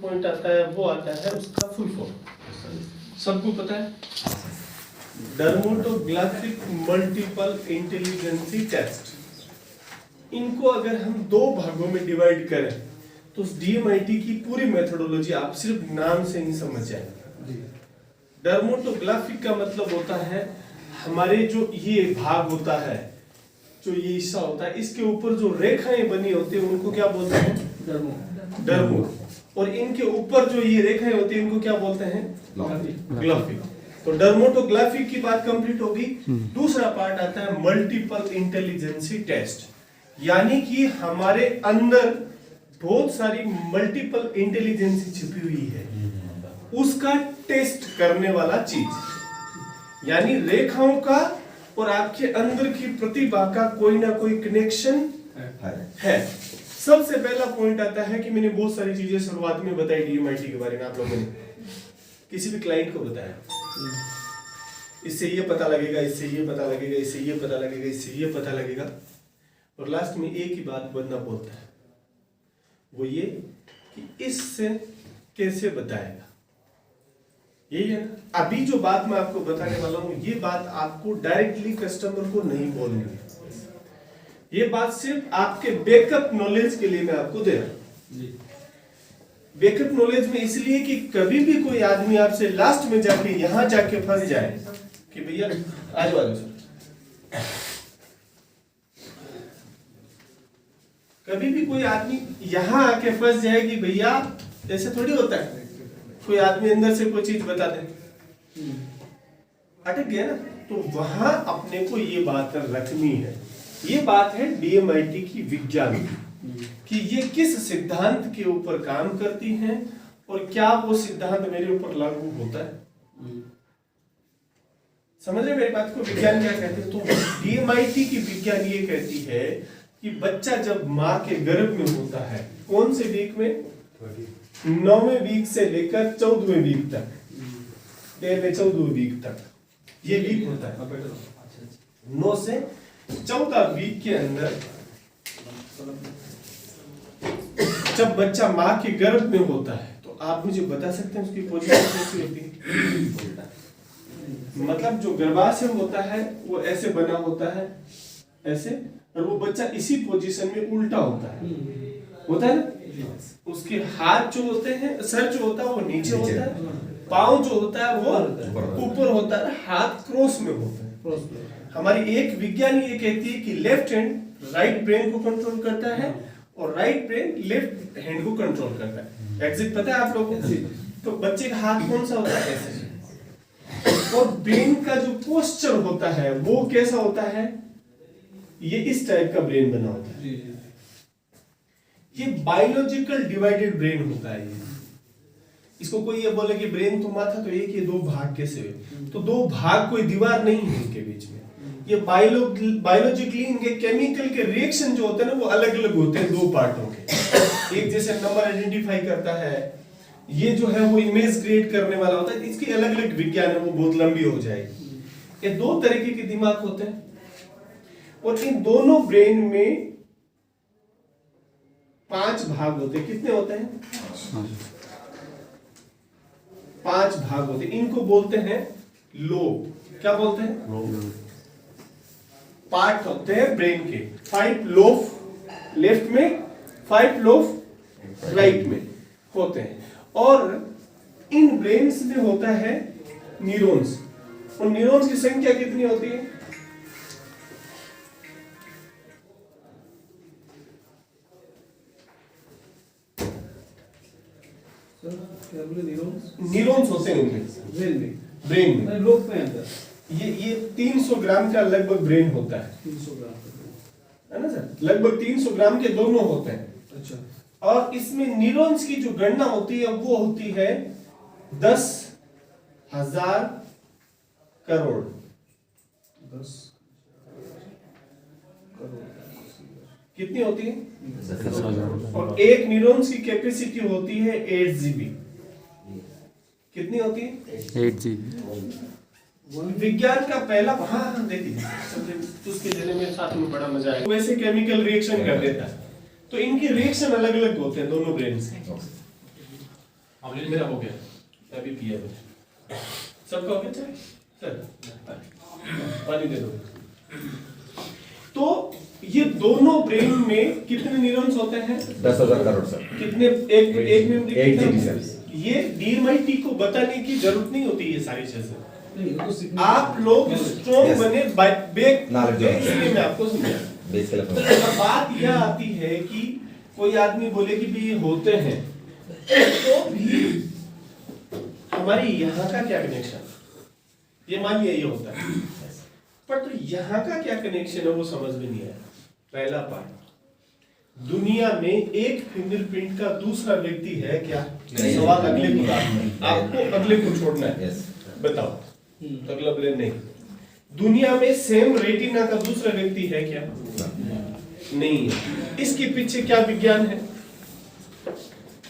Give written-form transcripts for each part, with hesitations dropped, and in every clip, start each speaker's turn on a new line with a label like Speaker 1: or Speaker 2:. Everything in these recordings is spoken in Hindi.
Speaker 1: पॉइंट आता है वो आता है उसका फुल फॉर्म सबको पता है, डर्मेटोग्राफिक मल्टीपल इंटेलिजेंसी टेस्ट। इनको अगर हम दो भागों में डिवाइड करें तो डीएमआईटी की पूरी मेथोडोलॉजी आप सिर्फ नाम से ही समझ जाएंगे। डर्मेटोग्राफिक का मतलब होता है हमारे जो ये भाग होता है, जो ये हिस्सा होता है, इसके ऊपर जो रेखाएं बनी होती है उनको क्या बोलते हैं? डर्मो। और इनके ऊपर जो ये रेखाएं होती है इनको क्या बोलते हैं? ग्राफिक। तो डर्मेटोग्राफिक की बात कंप्लीट होगी। दूसरा पार्ट आता है मल्टीपल इंटेलिजेंसी टेस्ट, यानी कि हमारे अंदर बहुत सारी मल्टीपल इंटेलिजेंसी छिपी हुई है, उसका टेस्ट करने वाला चीज, यानी रेखाओं का और आपके अंदर की प्रतिभा का कोई ना कोई कनेक्शन है। सबसे पहला पॉइंट आता है कि मैंने बहुत सारी चीजें शुरुआत में बताई डीएमआईटी के बारे में, आप लोगों ने किसी भी क्लाइंट को बताया, इससे ये पता लगेगा, इससे ये पता लगेगा, इससे ये पता लगेगा, इससे ये पता लगेगा, और लास्ट में एक ही बात बंदा बोलता है, वो ये कि इससे कैसे बताएगा। यही है ना। अभी जो बात मैं आपको बताने वाला हूं ये बात आपको डायरेक्टली कस्टमर को नहीं बोलनी है, ये बात सिर्फ आपके बैकअप नॉलेज के लिए मैं आपको दे रहा हूं। बैकअप नॉलेज में इसलिए कि कभी भी कोई आदमी आपसे लास्ट में जाके यहां जाके फंस जाए कि भैया आज वाले कभी भी कोई आदमी यहां आके फंस जाए कि भैया ऐसे थोड़ी होता है, कोई आदमी अंदर से कोई चीज बता दे, अटक गया ना, तो वहां अपने को ये बात रखनी है। ये बात है डीएमआईटी की विज्ञान कि ये किस सिद्धांत के ऊपर काम करती हैं और क्या वो सिद्धांत मेरे ऊपर लागू होता है। समझ रहे मेरी बात को? विज्ञान क्या कहते हैं? तो डीएमआईटी की विज्ञान ये कहती है कि बच्चा जब माँ के गर्भ में होता है, कौन से वीक में? 9वें वीक से लेकर 14वें वीक तक, 13वें 14वें वीक तक ये वीक होता है। 9 से 14 वीक के अंदर जब बच्चा माँ के गर्भ में होता है तो आप मुझे बता सकते हैं उसकी पोजीशन कैसी होती है? मतलब जो गर्भाशय होता है वो ऐसे बना होता है, ऐसे, और वो बच्चा इसी पोजीशन में उल्टा होता है ना। उसके हाथ जो होते हैं, सर जो होता है वो नीचे होता है, पाँव जो होता है वो ऊपर होता है, हाथ क्रॉस में होता है। हमारी एक विज्ञान ये कहती है कि लेफ्ट हैंड राइट ब्रेन को कंट्रोल करता है और राइट ब्रेन लेफ्ट हैंड को कंट्रोल करता है। एग्जैक्ट पता है आप लोगों को? तो बच्चे का हाथ कौन सा होता है? ऐसे। और ब्रेन का जो पोस्चर होता है वो कैसा होता है? ये इस टाइप का ब्रेन बना होता है। ये बायोलॉजिकल डिवाइडेड ब्रेन होता है। ये इसको कोई ये बोले कि ब्रेन तो माथा, तो एक ये दो भाग कैसे हुए? तो दो भाग कोई दीवार नहीं है इनके बीच में। ये बायोलॉजिकली इनके केमिकल के रिएक्शन जो होते हैं ना वो अलग अलग होते हैं दो पार्टों के। एक जैसे नंबर आइडेंटिफाई करता है, ये जो है वो इमेज क्रिएट करने वाला होता है। इसकी अलग अलग विज्ञान है, वो बहुत लंबी हो जाएगी। ये दो तरीके के दिमाग होते हैं और इन दोनों ब्रेन में 5 भाग होते हैं। कितने होते हैं? 5 भाग होते हैं। इनको बोलते हैं लोब। क्या बोलते हैं? पार्ट होते हैं ब्रेन के। 5 लोब लेफ्ट में, 5 लोब राइट में होते हैं। और इन ब्रेन्स में होता है न्यूरॉन्स। और न्यूरॉन्स की संख्या कितनी होती है? न्यूरॉन्स होते हैं उनमें ब्रेन में लोब में अंदर। ये 300 ग्राम का लगभग ब्रेन होता है। 300 ग्राम है ना सर? लगभग 300 ग्राम के दोनों होते हैं। अच्छा। और इसमें न्यूरॉन्स की जो गणना होती है वो होती है 10,000 करोड़। 10 करोड़ कितनी होती है? और एक न्यूरॉन्स की कैपेसिटी होती है 8 GB। कितनी होती है? 8 GB। विज्ञान का पहला देखिए उसके जरिए में साथ में बड़ा मजा आएगा। वैसे केमिकल रिएक्शन कर देता है, तो इनके रिएक्शन अलग अलग होते हैं दोनों ब्रेन से। ऑमलेट मेरा हो गया, अभी पिया मैंने। सबका हो गया चाय? सर पानी दे दो। तो ये दोनों ब्रेन में कितने न्यूरॉन्स होते हैं?
Speaker 2: 10,000 करोड़ सर।
Speaker 1: कितने? एक मेमोरी
Speaker 2: 8 GB सर।
Speaker 1: ये डीएमआईटी को बताने की जरूरत नहीं होती ये सारी चीजें। आप लोग स्ट्रॉन्ग बने इसलिए मैं आपको समझाया। अब बात यह आती है कि कोई आदमी बोले कि भी ये होते हैं, तो भी हमारी यहाँ का क्या कनेक्शन? ये मानिए ये होता है, पर तो यहाँ का क्या कनेक्शन है वो समझ में नहीं आया। पहला पार्ट, दुनिया में एक फिंगरप्रिंट का दूसरा व्यक्ति है क्या? सवाल अगले को, आपको अगले को छोड़ना है। बताओ, तो अगला ब्रेन नहीं। दुनिया में सेम रेटिना का दूसरा व्यक्ति है क्या? नहीं है। इसके पीछे क्या विज्ञान है?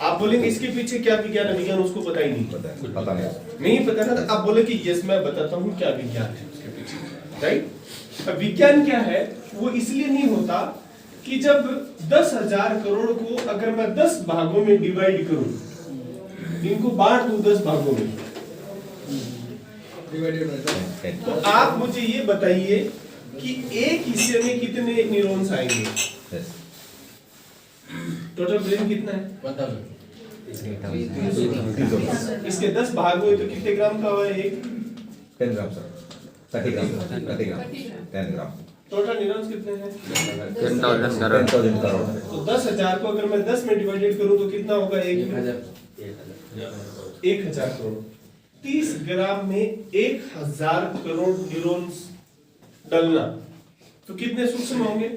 Speaker 1: आप बोलेंगे इसके पीछे क्या विज्ञान है? विज्ञान उसको पता ही नहीं।
Speaker 2: पता
Speaker 1: नहीं पता ना, तो आप बोले कि यस मैं बताता हूँ क्या विज्ञान है उसके पीछे, राइट? अब विज्ञान क्या है? वो इसलिए नहीं होता कि जब 10,000 करोड़ को अगर मैं 10 भागों में डिवाइड करूं, इनको बांट दूं 10 भागों में, तो आप मुझे ये बताइए कि एक हिस्से में कितने न्यूरॉन्स आएंगे? टोटल ब्रेन कितना है? इसके 10 भाग हुए तो कितने ग्राम का हुआ? एक
Speaker 2: 10 ग्राम सर। 30 ग्राम 10 ग्राम।
Speaker 1: टोटल न्यूरॉन्स कितने हैं?
Speaker 2: 10,000 करोड़।
Speaker 1: तो 10,000 को अगर मैं 10 में डिवाइडेड करूं तो कितना होगा? 1,000 करोड़। 30 ग्राम में 1,000 करोड़ न्यूरॉन्स डलना, तो कितने सूक्ष्म होंगे,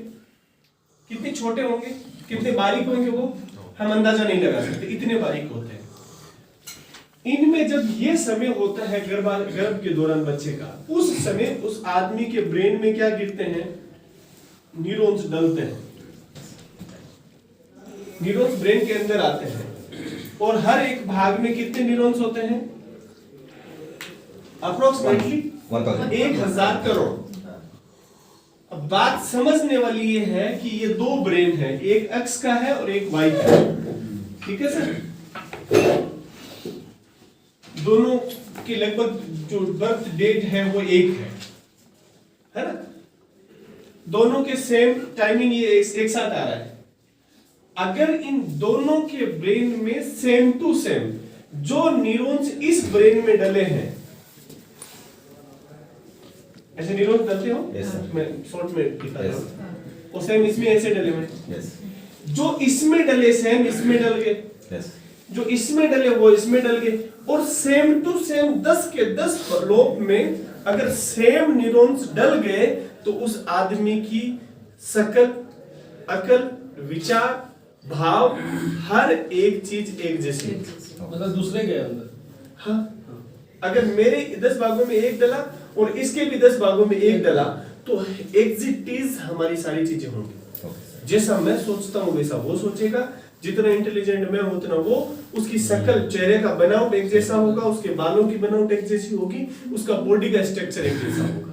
Speaker 1: कितने छोटे होंगे, कितने बारीक होंगे, वो हम अंदाजा नहीं लगा सकते, इतने बारीक होते हैं। इनमें जब ये समय होता है गर्भ के दौरान बच्चे का, उस समय उस आदमी के ब्रेन में क्या गिरते हैं? न्यूरॉन्स डलते हैं। न्यूरॉन्स ब्रेन के अंदर आते हैं और हर एक भाग में कितने न्यूरॉन्स होते हैं? अप्रोक्सीमेटली 1,000 करोड़। अब बात समझने वाली ये है कि ये दो ब्रेन है, एक एक्स का है और एक वाई का है, ठीक है सर? दोनों की लगभग जो बर्थ डेट है वो एक है ना? दोनों के सेम टाइमिंग ये एक साथ आ रहा है। अगर इन दोनों के ब्रेन में सेम टू सेम जो न्यूरॉन्स इस ब्रेन में डले हैं, ऐसे न्यूरॉन्स डलते हो?
Speaker 2: yes,
Speaker 1: मैं शॉर्ट में दिखा रहा हूं, वो सेम इसमें ऐसे डले हुए,
Speaker 2: yes,
Speaker 1: जो इसमें डले सेम इसमें डल गए,
Speaker 2: yes,
Speaker 1: जो इसमें डले वो इसमें डल गए, और सेम टू सेम 10 के 10 लोब में अगर सेम न्यूरॉन्स डल गए तो उस आदमी की शकल, अकल, विचार, भाव, हर एक चीज एक जैसी,
Speaker 3: मतलब दूसरे के अंदर।
Speaker 1: हाँ, अगर मेरे 10 भागों में एक डला और इसके भी 10 भागों में एक डला तो एग्जिटिव हमारी सारी चीजें होंगी। जैसा मैं सोचता हूँ वैसा वो सोचेगा, जितना इंटेलिजेंट मैं हूं उतना वो, उसकी शक्ल, चेहरे का बनावट एक जैसा होगा, उसके बालों की बनावट एक जैसी होगी, उसका बॉडी का स्ट्रक्चर एक जैसा होगा,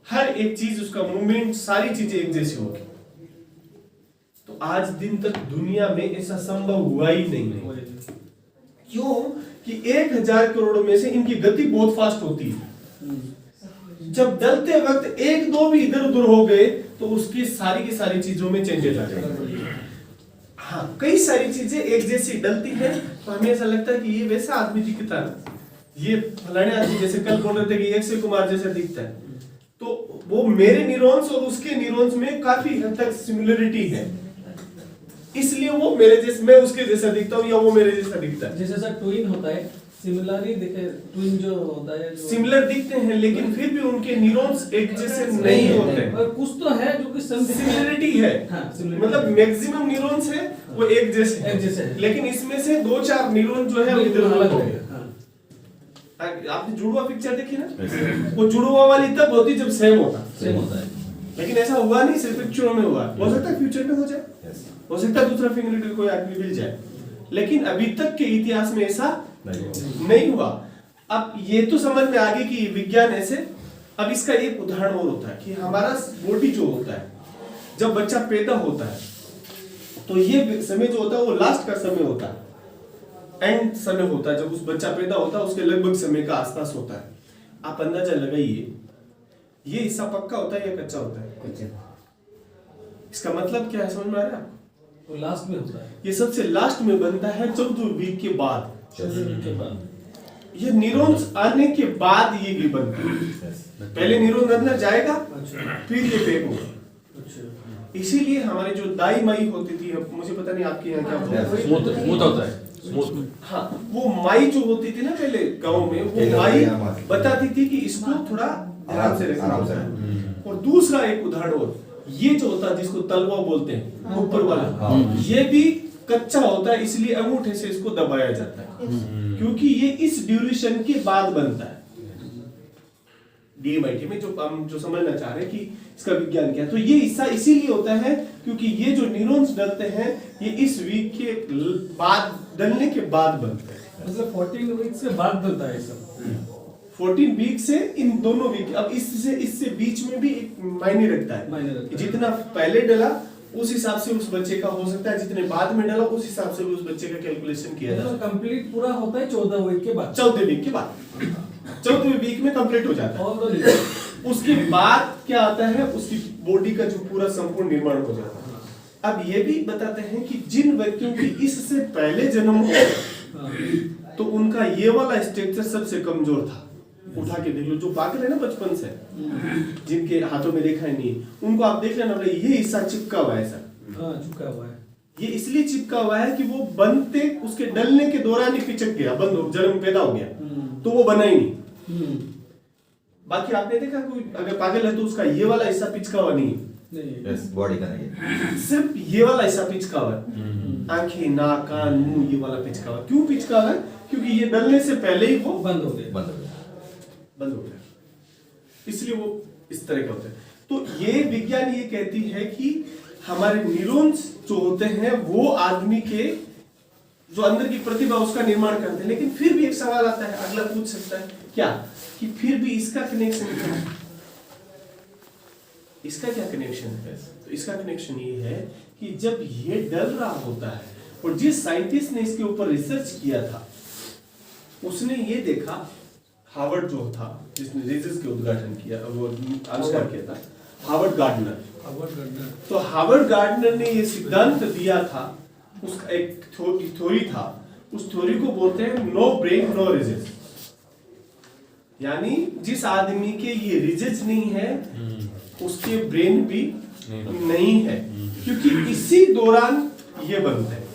Speaker 1: हर एक चीज, उसका मूवमेंट, सारी चीजें एक जैसी होगी। तो आज दिन तक दुनिया में ऐसा संभव हुआ ही नहीं। क्यों? कि 1,000 करोड़ में से इनकी गति बहुत फास्ट होती है। जब डलते वक्त एक दो भी इधर उधर हो गए तो उसकी सारी की सारी चीजों में चेंजेस आ जाएंगे। हाँ, कई सारी चीजें एक जैसी डलती हैं तो हमें ऐसा लगता है कि ये वैसा आदमी दिखता है, ये फलाने आदमी जैसे कल बोल रहे थे कि अक्षय कुमार जैसा दिखता है, तो वो मेरे न्यूरॉन्स और उसके न्यूरॉन्स में काफी हद तक सिमिलरिटी है, इसलिए वो मेरे जैसे, मैं उसके जैसा दिखता हूँ या वो मेरे जैसा दिखता है।
Speaker 3: जैसे सर ट्विन होता है, सिमिलरली दिखे, ट्विन जो होता है जो
Speaker 1: सिमिलर दिखते हैं लेकिन फिर भी उनके न्यूरॉन्स एक जैसे नहीं होते,
Speaker 3: और कुछ तो है जो कि
Speaker 1: सिमिलरिटी है।
Speaker 3: हाँ,
Speaker 1: मतलब मैक्सिमम न्यूरॉन्स है वो एक जैसे हैं, लेकिन इसमें से 2-4 न्यूरॉन जो है वो इधर अलग हो गए। आपने जुड़वा पिक्चर देखी ना, वो जुड़वा वाली तब होती जब सेम होता है, लेकिन ऐसा हुआ नहीं, सिर्फ पिक्चरों में हुआ। हो सकता है फ्यूचर में हो जाए, हो सकता है दूसरा फिंगरप्रिंट कोई आदमी मिल जाए, लेकिन अभी तक के इतिहास में ऐसा नहीं हुआ। अब ये तो समझ में आ गई कि विज्ञान ऐसे। अब इसका एक उदाहरण और होता है कि हमारा बॉडी जो होता है, जब बच्चा पैदा होता है तो ये समय जो होता है वो लास्ट का समय होता है, एंड समय होता है, जब उस बच्चा पैदा होता है उसके लगभग समय का आसपास होता है। आप अंदाजा लगाइए ये हिस्सा पक्का होता है या कच्चा होता है? इसका मतलब क्या है, समझ में आ रहा है आपको?
Speaker 3: वो लास्ट में होता है,
Speaker 1: ये सबसे लास्ट में बनता है 14 वीक के बाद।
Speaker 3: 14 वीक के बाद
Speaker 1: ये न्यूरॉन्स आने के बाद ये भी बनता है। पहले न्यूरॉन अंदर जाएगा, फिर ये पैक होगा। इसीलिए हमारे जो दाई माई होती थी, अब मुझे पता नहीं आपके यहाँ क्या होता है,
Speaker 4: स्मूथ होता है, स्मूथ।
Speaker 1: हाँ, वो माई जो होती थी ना पहले गांव में, वो माई बताती थी कि इसको थोड़ा ध्यान से रखना होता है। और दूसरा एक उदाहरण और, ये जो होता है जिसको तलवा बोलते हैं ऊपर वाला, ये भी कच्चा होता है, इसलिए अंगूठे से इसको दबाया जाता है, क्योंकि ये इस ड्यूरेशन के बाद बनता है। डीएमआईटी में जो समझना चाह रहे हैं कि इसका विज्ञान क्या है, तो ये हिस्सा इसीलिए होता है क्योंकि ये जो न्यूरॉन्स डलते हैं ये इस वीक के बाद, डलने के बाद बनते हैं।
Speaker 3: मतलब 14 वीक से बाद बनता है सब।
Speaker 1: 14 वीक से इन दोनों वीक, अब इससे बीच में भी एक मायने रखता है। जितना पहले डला उस हिसाब से उस बच्चे का हो सकता है, जितने बाद में डाला उस हिसाब से उस बच्चे का कैलकुलेशन किया जाता है।
Speaker 3: कंप्लीट पूरा होता है 14 वीक के बाद।
Speaker 1: 14 वीक के बाद, 14वें वीक में कंप्लीट हो जाता है। उसके बाद क्या आता है, उसकी बॉडी का जो पूरा संपूर्ण निर्माण हो जाता है। अब ये भी बताते हैं कि जिन व्यक्तियों की इससे पहले जन्म हुआ तो उनका ये वाला स्ट्रक्चर सबसे कमजोर था। उठा के देख लो, जो पागल है ना बचपन से, जिनके हाथों में रेखा नहीं, उनको आप देख लेना, ये हिस्सा चिपका हुआ है सर।
Speaker 3: चिपका हुआ है।
Speaker 1: ये इसलिए चिपका हुआ है कि वो बनते उसके डलने के दौरान ही पिचक गया, बंद हो, जन्म पैदा हो गया, तो वो बना ही नहीं। बाकी आपने देखा कोई अगर पागल है तो उसका ये वाला हिस्सा पिचका हुआ नहीं है,
Speaker 2: बॉडी का नहीं,
Speaker 1: सिर्फ ये वाला हिस्सा पिचका हुआ है। आंखें, नाक, कान, मुंह, ये वाला पिचका हुआ। क्यों पिचका हुआ है? क्योंकि ये डलने से पहले ही वो
Speaker 3: बंद हो गया,
Speaker 1: बंद हो गया, इसलिए वो इस तरह का होता है। तो ये विज्ञान ये कहती है कि हमारे न्यूरॉन्स जो होते हैं वो आदमी के जो अंदर की प्रतिभा उसका निर्माण करते हैं। लेकिन फिर भी एक सवाल आता है, अगला पूछ सकता है क्या, कि फिर भी इसका कनेक्शन क्या है? इसका क्या कनेक्शन है? तो इसका कनेक्शन ये है कि जब ये डल रहा होता है और जिस साइंटिस्ट ने इसके ऊपर रिसर्च किया था उसने ये देखा, हार्वर्ड जो था जिसने रिसर्च के उद्घाटन किया, वो आविष्कार किया था, हार्वर्ड गार्डनर। तो हार्वर्ड गार्डनर ने ये सिद्धांत दिया था, उसका एक थ्योरी था, उस थ्योरी को बोलते हैं नो ब्रेन नो रिजल्ट। यानी जिस आदमी के ये रिजल्ट नहीं है उसके ब्रेन भी नहीं है, क्योंकि इसी दौरान ये बनता है।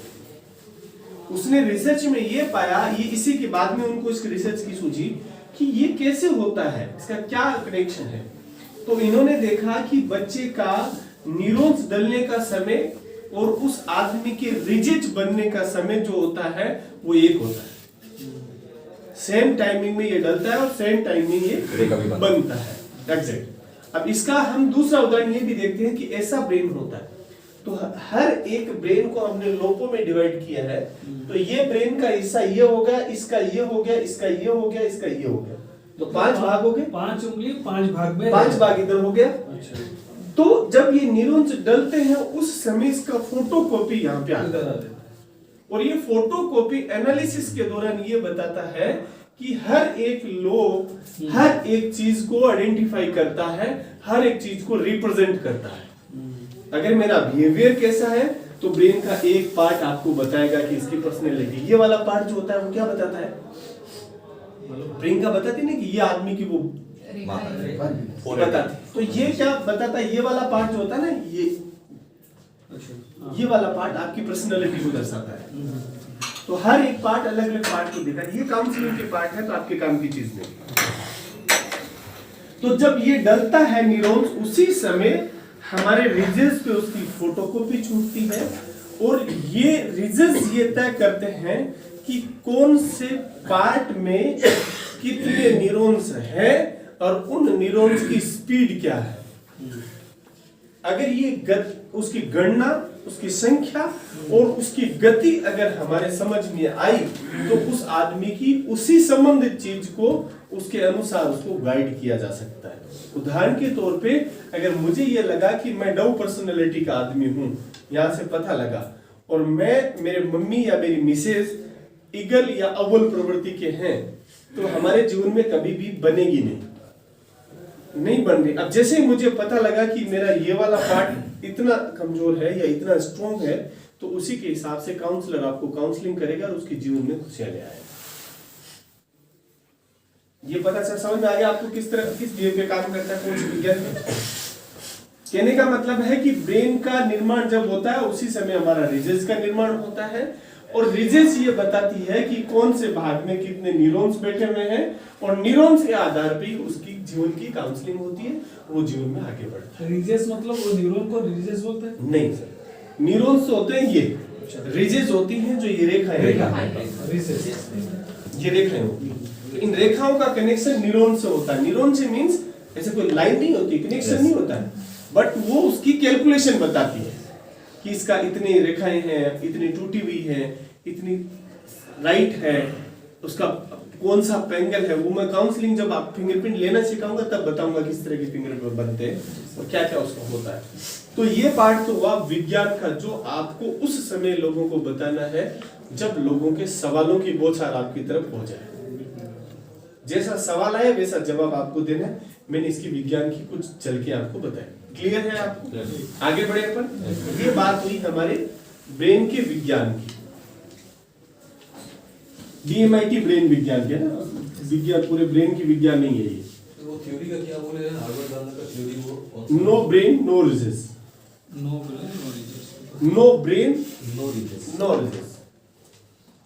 Speaker 1: उसने रिसर्च में ये पाया, ये इसी के बाद में उनको इसके रिसर्च की सूझी कि ये कैसे होता है, इसका क्या कनेक्शन है। तो इन्होंने देखा कि बच्चे का न्यूरॉन्स डलने का समय और उस आदमी के रिजिट बनने का समय जो होता है वो एक होता है। सेम टाइमिंग में ये डलता है और सेम टाइम में ये बनता है। एग्जैक्ट। अब इसका हम दूसरा उदाहरण ये भी देखते हैं कि ऐसा ब्रेन होता है, तो हर एक ब्रेन को हमने लोपों में डिवाइड किया है। तो ये ब्रेन का हिस्सा ये हो गया, इसका ये हो गया, इसका ये हो गया, इसका ये हो गया, तो 5 भाग हो गए।
Speaker 3: 5 उंगली 5 भाग में,
Speaker 1: 5 भाग इधर हो गया।
Speaker 3: अच्छा।
Speaker 1: तो जब ये न्यूरॉन्स डलते हैं उस समय इसका फोटोकॉपी यहाँ पे आता है, और ये फोटोकॉपी एनालिसिस के दौरान ये बताता है कि हर एक लोब हर एक चीज को आइडेंटिफाई करता है, हर एक चीज को रिप्रेजेंट करता है। अगर मेरा बिहेवियर कैसा है तो ब्रेन का एक पार्ट आपको बताएगा कि इसकी पर्सनैलिटी। ये वाला पार्ट जो होता है वो क्या बताता है? ब्रेन का बताते नहीं कि ये आदमी की वो बताते, तो ये क्या बताता है? ये वाला पार्ट जो होता है ना, ये वाला पार्ट आपकी पर्सनैलिटी को दर्शाता है। तो हर एक पार्ट अलग अलग पार्ट को देखा, ये काउंसलिंग के पार्ट है तो आपके काम की चीज नहीं। तो जब ये डलता है न्यूरॉन्स, उसी समय हमारे रिजल्ट्स पे उसकी फोटोकॉपी छूटती है, और ये रिजल्ट्स ये तय करते हैं कि कौन से पार्ट में कितने न्यूरॉन्स हैं और उन न्यूरॉन्स की स्पीड क्या है। अगर ये उसकी गणना, उसकी संख्या और उसकी गति अगर हमारे समझ में आई तो उस आदमी की उसी संबंधित चीज को उसके अनुसार उसको गाइड किया जा सकता है। उदाहरण के तौर पे अगर मुझे ये लगा कि मैं डव पर्सनालिटी का आदमी हूं, यहां से पता लगा, और मैं मेरे मम्मी या मेरी मिसेज इगल या अव्वल प्रवृत्ति के हैं तो हमारे जीवन में कभी भी बनेगी नहीं बन रही। अब जैसे ही मुझे पता लगा कि मेरा ये वाला पार्ट इतना कमजोर है या इतना स्ट्रॉन्ग है, तो उसी के हिसाब से काउंसलर आपको काउंसलिंग करेगा और उसके जीवन में खुशियां ले आएगा। ये पता चल समझ में आ गया आपको किस तरह किस वेव पे काम करता है, कौन सी विज्ञान में। कहने का मतलब है कि ब्रेन का निर्माण जब होता है उसी समय हमारा रीजन्स का निर्माण होता है, और रीजन्स ये बताती है कि कौन से भाग में कितने न्यूरॉन्स बैठे हुए हैं, और न्यूरॉन्स के आधार पर उसकी जीवन की काउंसलिंग होती है, वो जीवन में आगे बढ़ता है।
Speaker 3: रिजेस मतलब वो न्यूरॉन को रिजेस बोलते हैं?
Speaker 1: नहीं सर, न्यूरॉन्स होते हैं ये, रीजन्स होती हैं जो ये रेखाएं
Speaker 3: रिजेस
Speaker 1: ये रेखाएं होती हैं। तो इन रेखाओं का कनेक्शन न्यूरॉन से होता है। न्यूरॉन से मींस ऐसे कोई लाइन नहीं होती, कनेक्शन नहीं होता है, बट वो उसकी कैलकुलेशन बताती है कि इसका इतनी रेखाएं हैं, इतनी टूटी हुई है, इतनी राइट है, उसका कौन सा पेंगल है। वो मैं काउंसलिंग जब आप फिंगरप्रिंट लेना सिखाऊंगा तब बताऊंगा किस तरह के फिंगरप्रिंट बनते हैं और क्या क्या उसका होता है। तो ये पार्ट तो हुआ विज्ञान का, जो आपको उस समय लोगों को बताना है जब लोगों के सवालों की बौछार आपकी तरफ हो जाए। जैसा सवाल आया वैसा जवाब आपको देना है। मैंने इसकी विज्ञान की कुछ झलके आपको बताई। क्लियर है आपको? आगे बढ़े अपन। ये बात हुई हमारे ब्रेन के विज्ञान की, डीएमआईटी ब्रेन विज्ञान के ना, विज्ञान पूरे ब्रेन की विज्ञान नहीं है ये।
Speaker 5: वो थ्योरी का क्या बोले हैं, हार्वर्ड दादा का थ्योरी वो?
Speaker 1: No brain no ridges,
Speaker 3: no brain no ridges,
Speaker 1: no brain
Speaker 5: no ridges,
Speaker 1: no ridges.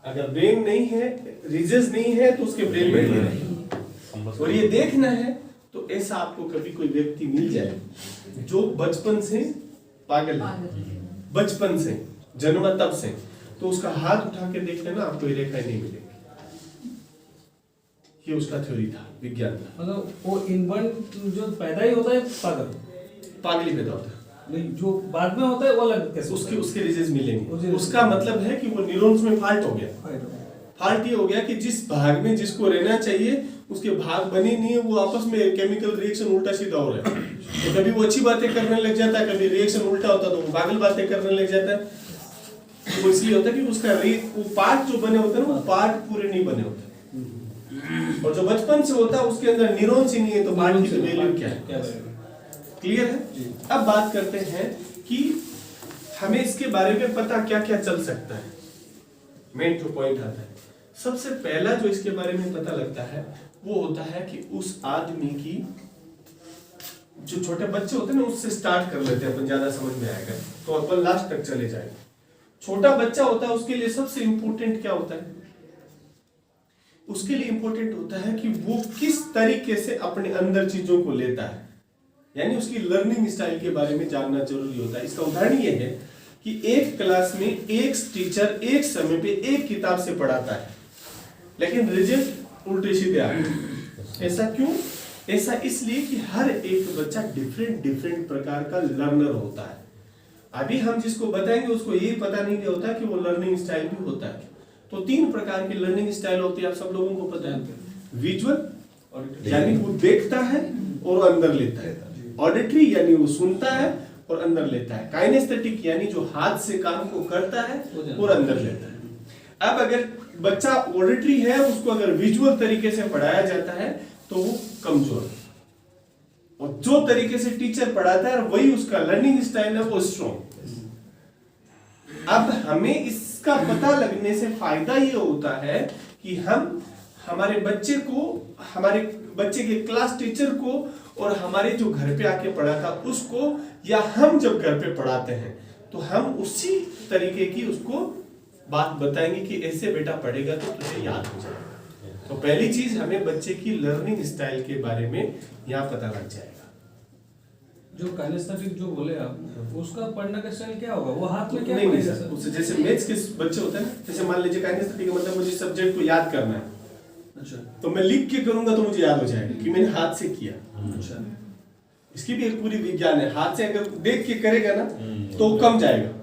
Speaker 1: अगर ब्रेन नहीं है, रिजेस नहीं है, तो उसके ब्रेन में नहीं। और ये देखना है तो ऐसा आपको कभी कोई व्यक्ति मिल जाए जो बचपन से पागल है, बचपन से जन्मा तब से, तो उसका हाथ उठा के देख लेना, आपको ये रेखाएं नहीं मिलेगी। ये उसका थ्योरी था, विज्ञान था।
Speaker 3: मतलब वो इनबर्न जो पैदा ही होता है
Speaker 1: पागल ही पैदा होता है,
Speaker 3: नहीं जो बाद में होता है वो अलग कैसे
Speaker 1: उसके रिजेस मिलेंगे।
Speaker 3: उसके
Speaker 1: उसका मतलब है कि वो न्यूरॉन्स में फॉल्ट हो गया। फॉल्ट ये हो गया कि जिस भाग में जिसको रहना चाहिए उसके भाग बने नहीं है, वो आपस में केमिकल रिएक्शन उल्टा सीधा हो रहा है। तो कभी वो अच्छी बातें करने लग जाता है, कभी रिएक्शन उल्टा होता है तो वो पागल बातें करने लग जाता है। वो इसलिए होता है कि उसका वो पार्ट जो बने होते हैं ना, वो पार्ट पूरे नहीं बने होते। और जो बचपन से होता है उसके अंदर न्यूरॉन्स ही नहीं है, तो पार्ट की वैल्यू क्या है? क्लियर है? अब बात करते हैं कि हमें इसके बारे में पता क्या क्या चल सकता है। मेन जो पॉइंट आता है, सबसे पहला जो इसके बारे में पता लगता है वो होता है कि उस आदमी की, जो छोटे बच्चे होते हैं ना, उससे स्टार्ट कर लेते हैं अपन, ज्यादा समझ में आएगा तो अपन लास्ट तक चले जाएंगे। छोटा बच्चा होता है, उसके लिए सबसे इंपॉर्टेंट क्या होता है? उसके लिए इंपॉर्टेंट होता है कि वो किस तरीके से अपने अंदर चीजों को लेता है, यानी उसकी लर्निंग स्टाइल के बारे में जानना जरूरी होता है। इसका उदाहरण ये है कि एक क्लास में एक टीचर एक समय पे एक किताब से पढ़ाता है, लेकिन रिजल्ट उल्टे सीधे आ गए। ऐसा क्यों? ऐसा इसलिए कि हर एक बच्चा डिफरेंट प्रकार का लर्नर होता है। अभी हम जिसको बताएंगे उसको यही पता नहीं होता कि वो लर्निंग स्टाइल भी होता है। तो 3 प्रकार की लर्निंग स्टाइल होती है, आप सब लोगों को पता है। विजुअल यानी वो देखता है और अंदर लेता है, ऑडिटरी यानी वो सुनता है और अंदर लेता है, काइनेस्थेटिक यानी जो हाथ से काम को करता है और अंदर लेता है। अब अगर बच्चा ऑडिटरी है, उसको अगर विजुअल तरीके से पढ़ाया जाता है तो वो कमजोर है, और जो तरीके से टीचर पढ़ाता है वही उसका लर्निंग स्टाइल है, वो स्ट्रॉन्ग। अब हमें इसका पता लगने से फायदा ये होता है कि हम हमारे बच्चे को, हमारे बच्चे के क्लास टीचर को और हमारे जो घर पे आके पढ़ाता उसको, या हम जब घर पे पढ़ाते हैं तो हम उसी तरीके की उसको बात बताएंगे कि ऐसे बेटा पढ़ेगा तो तुझे याद हो जाएगा। तो पहली चीज हमें बच्चे की लर्निंग स्टाइल के बारे में यहाँ पता लग जाएगा।
Speaker 3: जो काइनेस्थेटिक जो बोले आप, उसका पढ़ने का स्टाइल क्या होगा? वो हाथ में क्या
Speaker 1: नहीं
Speaker 3: पढ़ेगा
Speaker 1: सर,
Speaker 3: सर?
Speaker 1: उससे जैसे मैथ्स के बच्चे होते हैं ना, जैसे मान लीजिए काइनेस्थेटिक का मतलब मुझे सब्जेक्ट को याद करना है,
Speaker 3: अच्छा,
Speaker 1: तो मैं लिख के करूंगा तो मुझे याद हो जाएगा कि मैंने हाथ से किया।
Speaker 3: अच्छा,
Speaker 1: इसकी भी एक पूरी विज्ञान है। हाथ से अगर देख के करेगा ना तो कम जाएगा।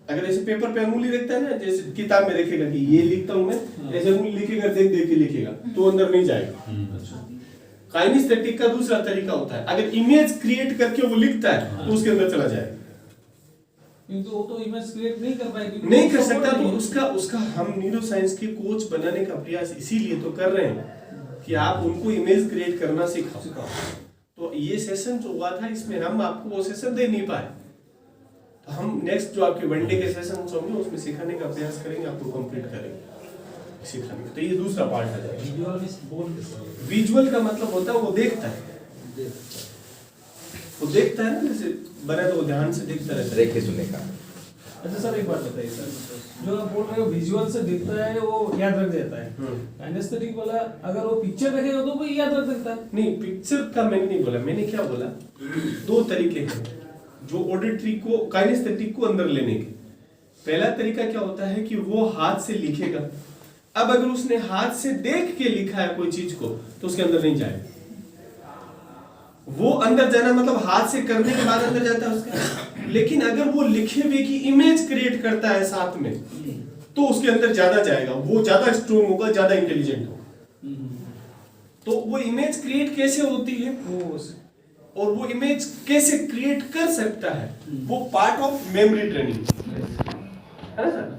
Speaker 1: अगर ऐसे पेपर पे अंगुली रखता है ना, जैसे किताब में लिखेगा कि ये लिखता हूं मैं, ऐसे अंगुली लिखेगा, देख देख के लिखेगा तो अंदर नहीं जाएगा।
Speaker 3: अच्छा,
Speaker 1: काइनेस्थेटिक का दूसरा तरीका होता है, अगर इमेज क्रिएट करके वो लिखता है तो उसके अंदर चला जाएगा।
Speaker 3: किंतु वो तो इमेज क्रिएट नहीं कर पाएगी,
Speaker 1: नहीं कर सकता। तो उसका हम न्यूरो साइंस के कोच बनाने का प्रयास इसीलिए तो कर रहे हैं कि आप उनको इमेज क्रिएट करना सिखाओ। तो ये सेशन जो हुआ था इसमें हम आपको वो सेशन दे नहीं पाए, तो हम नेक्स्ट जो आपके वनडे के सेशन होंगे उसमें सिखाने का प्रयास करेंगे, आपको कंप्लीट करेंगे सिखाने में। तो ये दूसरा पार्ट आ जाएगा। विजुअल का मतलब होता है वो देखता है, वो देखता है ना, जैसे बना तो वो ध्यान से देखता रहता है।
Speaker 2: देख के सुनने का।
Speaker 3: अच्छा सर, एक बात बताइए सर, जो आप बोल रहे हो विजुअल से दिखता है वो याद रख देता है, काइनेस्थेटिक वाला अगर वो पिक्चर देखेगा तो वो याद रख सकता है?
Speaker 1: नहीं, पिक्चर का मैंने नहीं बोला, मैंने क्या बोला, दो तरीके हैं जो ऑडिटरी को काइनेस्थेटिक को अंदर लेने के। पहला तरीका क्या होता है कि वो हाथ से लिखेगा। अब अगर उसने हाथ से देख के लिखा है कोई चीज को तो उसके अंदर नहीं जाएगा। वो अंदर जाना मतलब हाथ से करने के बाद अंदर जाता है उसका। लेकिन अगर वो लिखे हुए की इमेज क्रिएट करता है साथ में तो उसके अंदर ज्यादा जाएगा, वो ज्यादा स्ट्रोंग होगा, ज्यादा इंटेलिजेंट होगा। तो वो इमेज क्रिएट कैसे होती है और वो इमेज कैसे क्रिएट कर सकता है, वो पार्ट ऑफ मेमोरी ट्रेनिंग है ना सर।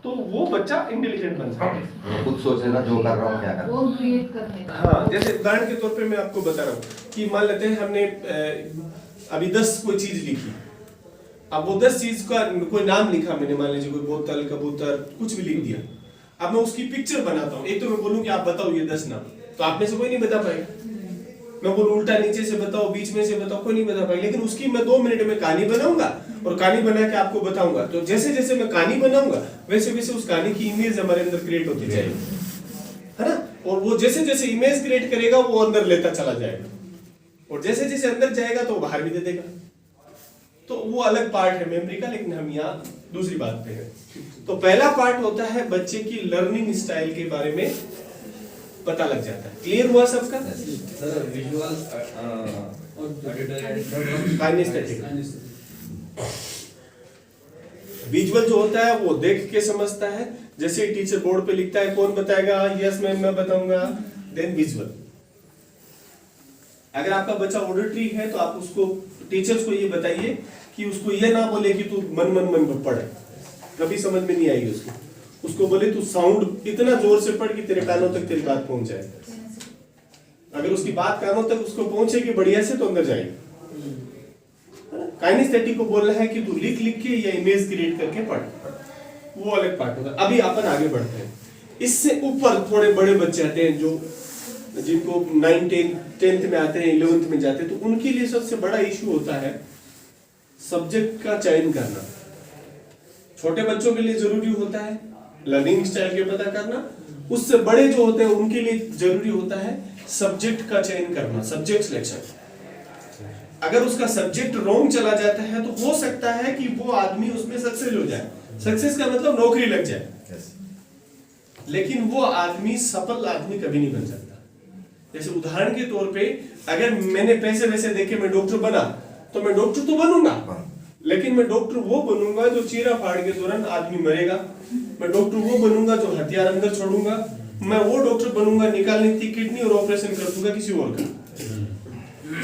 Speaker 1: तो वो बच्चा इंटेलिजेंट बन सकता है,
Speaker 2: खुद सोचेगा जो कर रहा हूँ क्या कर रहा हूँ।
Speaker 6: वो क्रिएट करने का।
Speaker 1: हाँ, जैसे उदाहरण के तौर पे मैं आपको बता रहा हूँ कि मान लेते हैं हमने अभी 10 कोई चीज लिखी। अब वो 10 चीज का कोई नाम लिखा मैंने, मान लीजिए कोई बोतल, कबूतर, कुछ भी लिख दिया। अब मैं उसकी पिक्चर बनाता हूँ। एक तो मैं बोलूँ कि आप बताओ ये 10 नाम, तो आप में से कोई नहीं बता पाएगा। मैं बोलूँ उल्टा नीचे से बताओ, बीच में से बताओ, कोई नहीं बता पाएगा। लेकिन उसकी मैं 2 मिनट में कहानी बनाऊंगा और कहानी बना के आपको बताऊंगा। तो जैसे जैसे मैं कहानी बनाऊंगा वैसे वैसे उस कहानी की इमेज हमारे अंदर क्रिएट होती जाएगी, है ना। और वो जैसे जैसे इमेज क्रिएट करेगा वो अंदर लेता चला जाएगा, और जैसे जैसे अंदर जाएगा तो बाहर भी दे देगा। तो वो अलग पार्ट है मेमोरी का, लेकिन हम यहाँ दूसरी बात पे हैं। तो पहला पार्ट होता है बच्चे की लर्निंग स्टाइल के बारे में पता लग जाता है। क्लियर हुआ सबका?
Speaker 5: Sir visual
Speaker 1: kinaesthetic. विजुअल जो होता है वो देख के समझता है, जैसे टीचर बोर्ड पे लिखता है कौन बताएगा, यस मैम मैं बताऊंगा, देन विजुअल। अगर आपका बच्चा ऑडिटरी है तो आप उसको टीचर्स को ये बताइए कि उसको ये ना बोले कि तू मन मन मन में पढ़, कभी समझ में नहीं आएगी उसको। उसको बोले तू साउंड इतना जोर से पढ़ कि तेरे कानों तक तेरी बात पहुंच जाए। अगर उसकी बात कानों तक उसको पहुंचेगी बढ़िया से तो अंदर जाएगी। काइनेस्थेटिक को बोलना है कि तू लिख लिख के या इमेज क्रिएट करके पढ़, वो अलग पार्ट होगा। अभी अपन आगे बढ़ते हैं। इससे ऊपर थोड़े बड़े बच्चे आते हैं जो जिनको 9, 10th में आते हैं, 11th में जाते हैं, तो उनके लिए सबसे बड़ा इशू होता है सब्जेक्ट का चयन करना। छोटे बच्चों के लिए जरूरी होता है लर्निंग स्टाइल के पता करना, उससे बड़े जो होते हैं उनके लिए जरूरी होता है सब्जेक्ट का चयन करना, सब्जेक्ट सिलेक्शन। अगर उसका सब्जेक्ट रॉन्ग चला जाता है तो हो सकता है कि वो आदमी उसमें सक्सेस हो जाए। सक्सेस का मतलब नौकरी लग जाए, लेकिन वो आदमी सफल आदमी कभी नहीं बन सकता। जैसे उदाहरण के तौर पे अगर मैंने पैसे वैसे देके मैं डॉक्टर बना तो मैं डॉक्टर तो बनूंगा, लेकिन मैं डॉक्टर वो बनूंगा जो चीरा फाड़ के दौरान आदमी मरेगा। मैं डॉक्टर वो बनूंगा जो हथियार अंदर छोड़ूंगा। मैं वो डॉक्टर बनूंगा निकालने की किडनी और ऑपरेशन कर दूंगा किसी और का।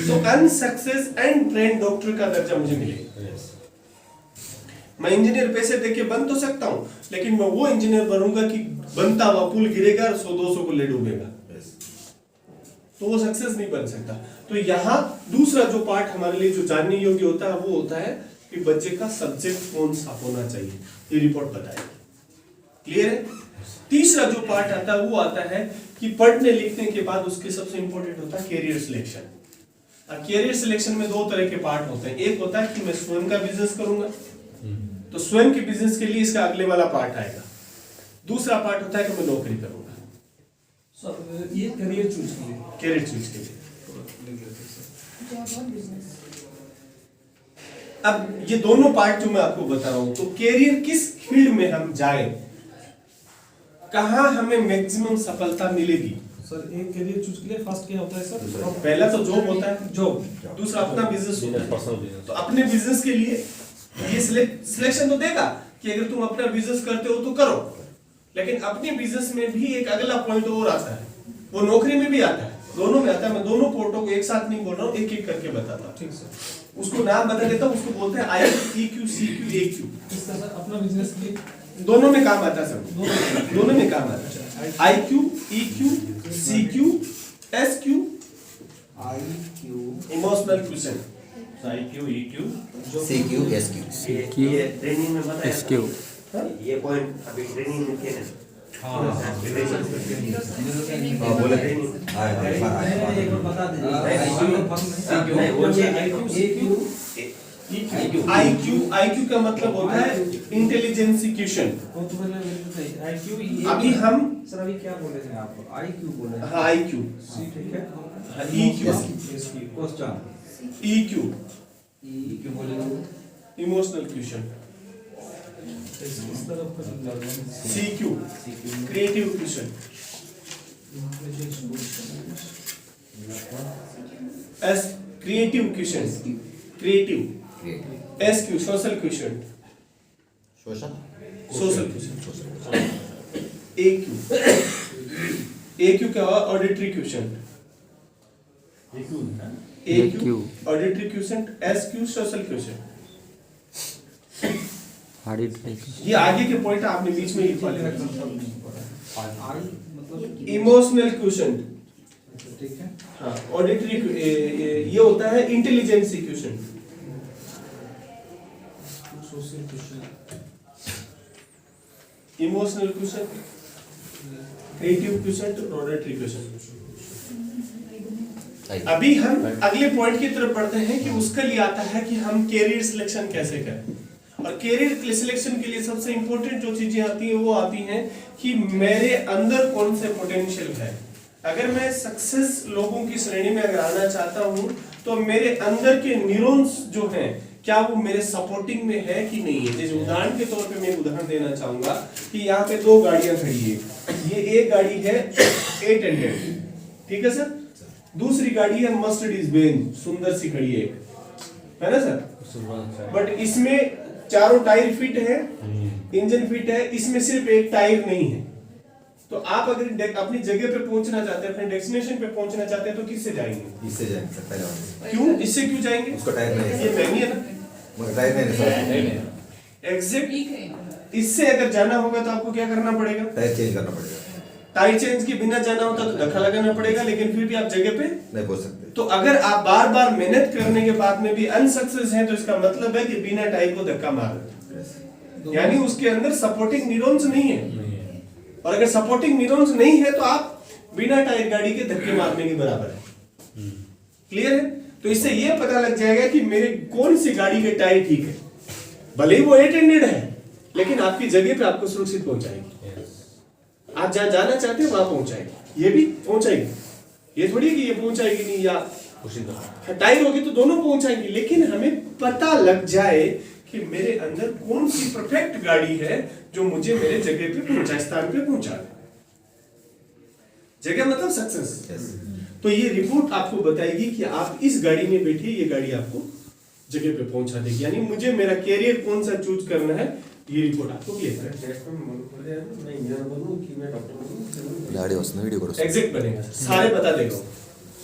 Speaker 1: तो अनसक्सेस एंड ट्रेंड डॉक्टर का दर्जा मुझे मिलेगा। मैं इंजीनियर पैसे देके बन तो सकता हूं, लेकिन मैं वो इंजीनियर बनूंगा कि बनता हुआ पुल गिरेगा और 100-200 को ले डूबेगा, तो वो सक्सेस नहीं बन सकता। तो यहाँ दूसरा जो पार्ट हमारे लिए जो जानने योग्य होता है वो होता है कि बच्चे का सब्जेक्ट कौन सा होना चाहिए, ये रिपोर्ट बताएगी। क्लियर है? तीसरा जो पार्ट आता है वो आता है कि पढ़ने लिखने के बाद उसके सबसे इंपॉर्टेंट होता है कैरियर सिलेक्शन। और कैरियर सिलेक्शन में 2 तरह के पार्ट होते हैं। एक होता है कि मैं स्वयं का बिजनेस करूंगा, तो स्वयं के बिजनेस के लिए इसका अगले वाला पार्ट आएगा। दूसरा पार्ट होता है कि मैं नौकरी करूंगा।
Speaker 3: सर ये करियर चूज के लिए,
Speaker 1: कैरियर चूज के लिए।
Speaker 6: जॉब और बिजनेस।
Speaker 1: अब ये दोनों पार्ट जो मैं आपको बता रहा हूं, तो कैरियर किस फील्ड में हम जाएं, कहां हमें मैक्सिमम सफलता मिलेगी।
Speaker 3: सर एक करियर चूज के लिए फर्स्ट क्या होता है सर?
Speaker 1: पहला तो जॉब होता है,
Speaker 3: जॉब।
Speaker 1: दूसरा अपना बिजनेस होता है।
Speaker 4: Personal business.
Speaker 1: तो अपने बिजनेस के लिए ये सिलेक्शन तो देगा कि अगर तुम अपना बिजनेस करते हो तो करो, लेकिन अपने बिजनेस में भी एक अगला पॉइंट और आता है, वो नौकरी में भी आता है। दोनों में आता है। मैं दोनों पोर्टों को एक साथ नहीं बोल रहा हूँ, एक एक करके बताता हूँ।
Speaker 3: ठीक सर।
Speaker 1: उसको नाम बता देता हूँ, उसको बोलते हैं IQ, CQ, AQ।
Speaker 3: इसका सर अपना बिजनेस की
Speaker 1: दोनों में काम आता है सब, दोनों में काम आता है। IQ, EQ, CQ, SQ, emotional question.
Speaker 4: IQ, EQ,
Speaker 2: CQ, SQ।
Speaker 7: ये ट्रेनिंग में बताया
Speaker 8: SQ।
Speaker 7: ये पॉइंट अभी ट्रेनिंग में किए ना।
Speaker 2: हाँ बोले थे आए
Speaker 5: एक बार बता
Speaker 7: नहीं, वो
Speaker 1: IQ का मतलब होता है इंटेलिजेंसी क्वेश्चन। अभी हम
Speaker 5: सर अभी क्या बोले थे आप? IQ बोले हैं।
Speaker 1: हाँ IQ,
Speaker 5: ठीक है।
Speaker 1: हाँ, EQ,
Speaker 5: क्वेश्चन
Speaker 1: EQ
Speaker 5: EQ बोले तो
Speaker 1: इमोशनल क्वेश्चन,
Speaker 3: इस तरफ का
Speaker 1: CQ creative question, S creative question, creative, SQ social question,
Speaker 2: शोषण
Speaker 1: सोशल क्वेश्चन, AQ क्या हुआ? Auditory question, AQ auditory question, SQ social question. ये आगे के पॉइंट आपने बीच में लिखवा लिया।
Speaker 5: आई मतलब
Speaker 1: इमोशनल क्वेश्चन,
Speaker 5: ठीक है।
Speaker 1: हाँ ऑडिटरी, ये होता है intelligence question,
Speaker 3: social question,
Speaker 1: emotional question, creative question, auditory question. अभी हम अगले पॉइंट की तरफ बढ़ते हैं कि उसके लिए आता है कि हम कैरियर सिलेक्शन कैसे करें। और कैरियर सिलेक्शन के लिए सबसे इंपॉर्टेंट जो चीजें आती हैं वो आती हैं कि मेरे अंदर कौन से पोटेंशियल है। अगर मैं सक्सेस लोगों की श्रेणी में अगर आना चाहता हूं तो मेरे अंदर के न्यूरॉन्स जो हैं क्या वो मेरे सपोर्टिंग में है कि नहीं है। जैसे उदाहरण के तौर पे मैं उदाहरण देना चाहूंगा कि यहाँ पे दो गाड़ियां खड़ी है, ये एक गाड़ी है 800, ठीक है सर, दूसरी गाड़ी है मर्सिडीज बेंज, सुंदर सी खड़ी है ना सर। बट इसमें चारों टायर फिट है, इंजन फिट है, इसमें सिर्फ एक टायर नहीं है। तो आप अगर अपनी जगह पे पहुंचना चाहते हैं, अपने डेस्टिनेशन पे पहुंचना चाहते हैं तो किससे जाएंगे?
Speaker 2: इससे जाएंगे सर पहले वाले।
Speaker 1: क्यों? इससे क्यों जाएंगे?
Speaker 2: उसको टायर नहीं है
Speaker 1: ये महंगी है ना।
Speaker 2: मगर टायर नहीं है सर।
Speaker 1: एग्जैक्ट।
Speaker 6: ठीक है।
Speaker 1: इससे अगर जाना होगा तो आपको क्या करना पड़ेगा?
Speaker 2: टायर चेंज करना पड़ेगा।
Speaker 1: टायर चेंज के बिना जाना होता तो धक्का लगाना पड़ेगा, लेकिन फिर भी आप जगह पे
Speaker 2: नहीं पहुंच सकते।
Speaker 1: तो अगर आप बार बार मेहनत करने के बाद में भी अनसक्सेस हैं तो इसका मतलब है कि बिना टायर को धक्का मार रहे हैं। यानी उसके अंदर सपोर्टिंग न्यूरॉन्स नहीं है। और अगर सपोर्टिंग न्यूरॉन्स नहीं है तो आप बिना टायर गाड़ी के धक्के मारने के बराबर है। क्लियर है? तो इससे ये पता लग जाएगा कि मेरे कौन सी गाड़ी के टायर ठीक है। भले ही वो 800 है लेकिन आपकी जगह पे आपको सुरक्षित पहुंचाएगी। आप जहां जाना चाहते हैं वहां पहुंचाएगी, ये भी पहुंचाएगी। ये थोड़ी कि ये पहुंचाएगी नहीं, या टायर होगी तो दोनों पहुंचाएंगी। लेकिन हमें पता लग जाए कि मेरे अंदर कौन सी परफेक्ट गाड़ी है जो मुझे मेरे जगह पे पहुंचा, स्थान पे पहुंचा दे। जगह मतलब सक्सेस। तो ये रिपोर्ट आपको बताएगी कि आप इस गाड़ी में बैठिए, ये गाड़ी आपको जगह पे पहुंचा देगी। यानी मुझे मेरा कैरियर कौन सा चूज करना है, ये रिपोर्ट आपको क्लियर करेगा। एग्जैक्ट बनेगा, सारे बता देगा।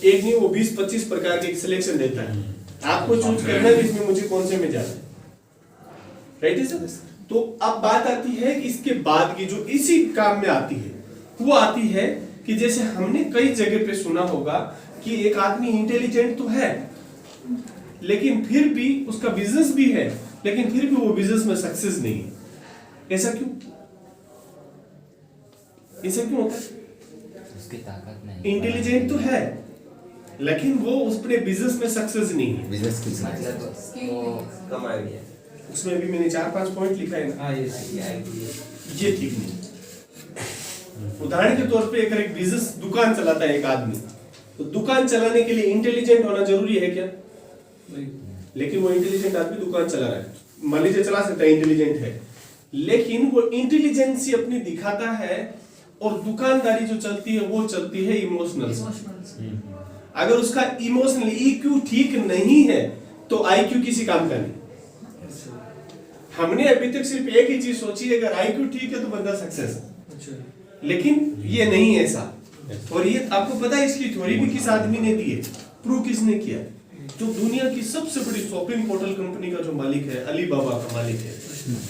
Speaker 1: एक नहीं, वो 20-25 प्रकार के सिलेक्शन देता है। आपको चूज करना है कि इसमें मुझे कौन से में जाना है। राइट है सर? तो अब बात आती है कि इसके बाद की जो इसी काम में आती है वो आती है कि जैसे हमने कई जगह पे सुना होगा कि एक आदमी इंटेलिजेंट तो है लेकिन फिर भी उसका बिजनेस भी है, लेकिन फिर भी वो बिजनेस में सक्सेस नहीं है। ऐसा क्यों? ऐसा क्यों होता है?
Speaker 8: उसकी ताकत नहीं।
Speaker 1: इंटेलिजेंट तो है लेकिन वो उसने बिजनेस में सक्सेस नहीं है।
Speaker 2: बिजनेस स्किल्स
Speaker 6: स्किल
Speaker 7: कम आएगी।
Speaker 1: उसमें भी मैंने 4-5 पॉइंट लिखा है ना,
Speaker 5: हाँ ये
Speaker 1: ये ठीक नहीं। उदाहरण के तौर पे अगर एक बिजनेस दुकान चलाता है एक आदमी, तो दुकान चलाने के लिए इंटेलिजेंट होना जरूरी है क्या?
Speaker 3: नहीं।
Speaker 1: लेकिन वो इंटेलिजेंट आदमी दुकान चला रहा है, मान लीजिए चला सकता है, इंटेलिजेंट है, लेकिन वो इंटेलिजेंसी अपनी दिखाता है और दुकानदारी जो चलती है वो चलती है इमोशनल से। अगर उसका इमोशनल EQ ठीक नहीं है तो IQ किसी काम का नहीं। हमने अभी तक सिर्फ एक ही चीज सोची है, अगर IQ ठीक है तो बंदा सक्सेस है, लेकिन ये नहीं है ऐसा। और ये आपको पता है इसकी थ्योरी भी किस आदमी ने दी है, प्रूव किसने किया? जो दुनिया की सबसे बड़ी शॉपिंग पोर्टल कंपनी का जो मालिक है, अलीबाबा का मालिक है,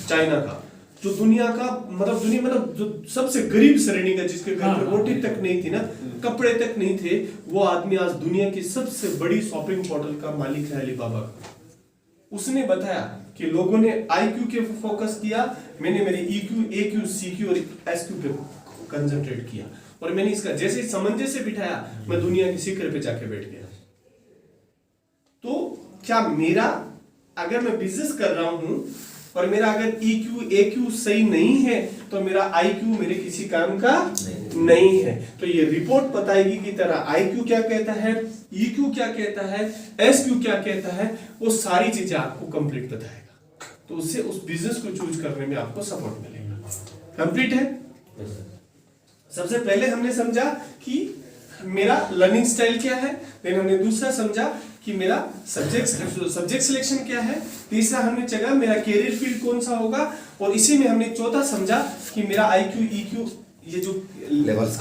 Speaker 1: चाइना का, जो दुनिया का मतलब जो सबसे गरीब श्रेणी का, जिसके घर में रोटी तक नहीं थी ना, कपड़े तक नहीं थे, वो आदमी आज दुनिया की सबसे बड़ी शॉपिंग पोर्टल का मालिक है, अलीबाबा का। उसने बताया कि लोगों ने आईक्यू के फोकस किया, मैंने मेरे ईक्यू, एक्यू, सीक्यू और एसक्यू पे कंसंट्रेट किया, और मैंने इसका जैसे सामंजस्य बिठाया, मैं दुनिया के शिखर पे जाके बैठ गया। तो क्या मेरा, अगर मैं बिजनेस कर रहा हूं और मेरा अगर EQ AQ सही नहीं है, तो मेरा IQ मेरे किसी काम का नहीं है। तो ये रिपोर्ट बताएगी कि तेरा IQ क्या कहता है, EQ क्या कहता है, SQ क्या कहता है, वो सारी चीजें आपको कंप्लीट बताएगा। तो उससे उस बिजनेस को चूज करने में आपको सपोर्ट मिलेगा। कंप्लीट है? सबसे पहले हमने समझा कि मेरा लर्निंग स्टाइल क्या है, देन हमने दूसरा समझा कि मेरा सब्जेक्ट सिलेक्शन क्या है, तीसरा हमने जगह मेरा कैरियर फील्ड कौन सा होगा, और इसी में हमने चौथा समझा कि मेरा IQ EQ ये जो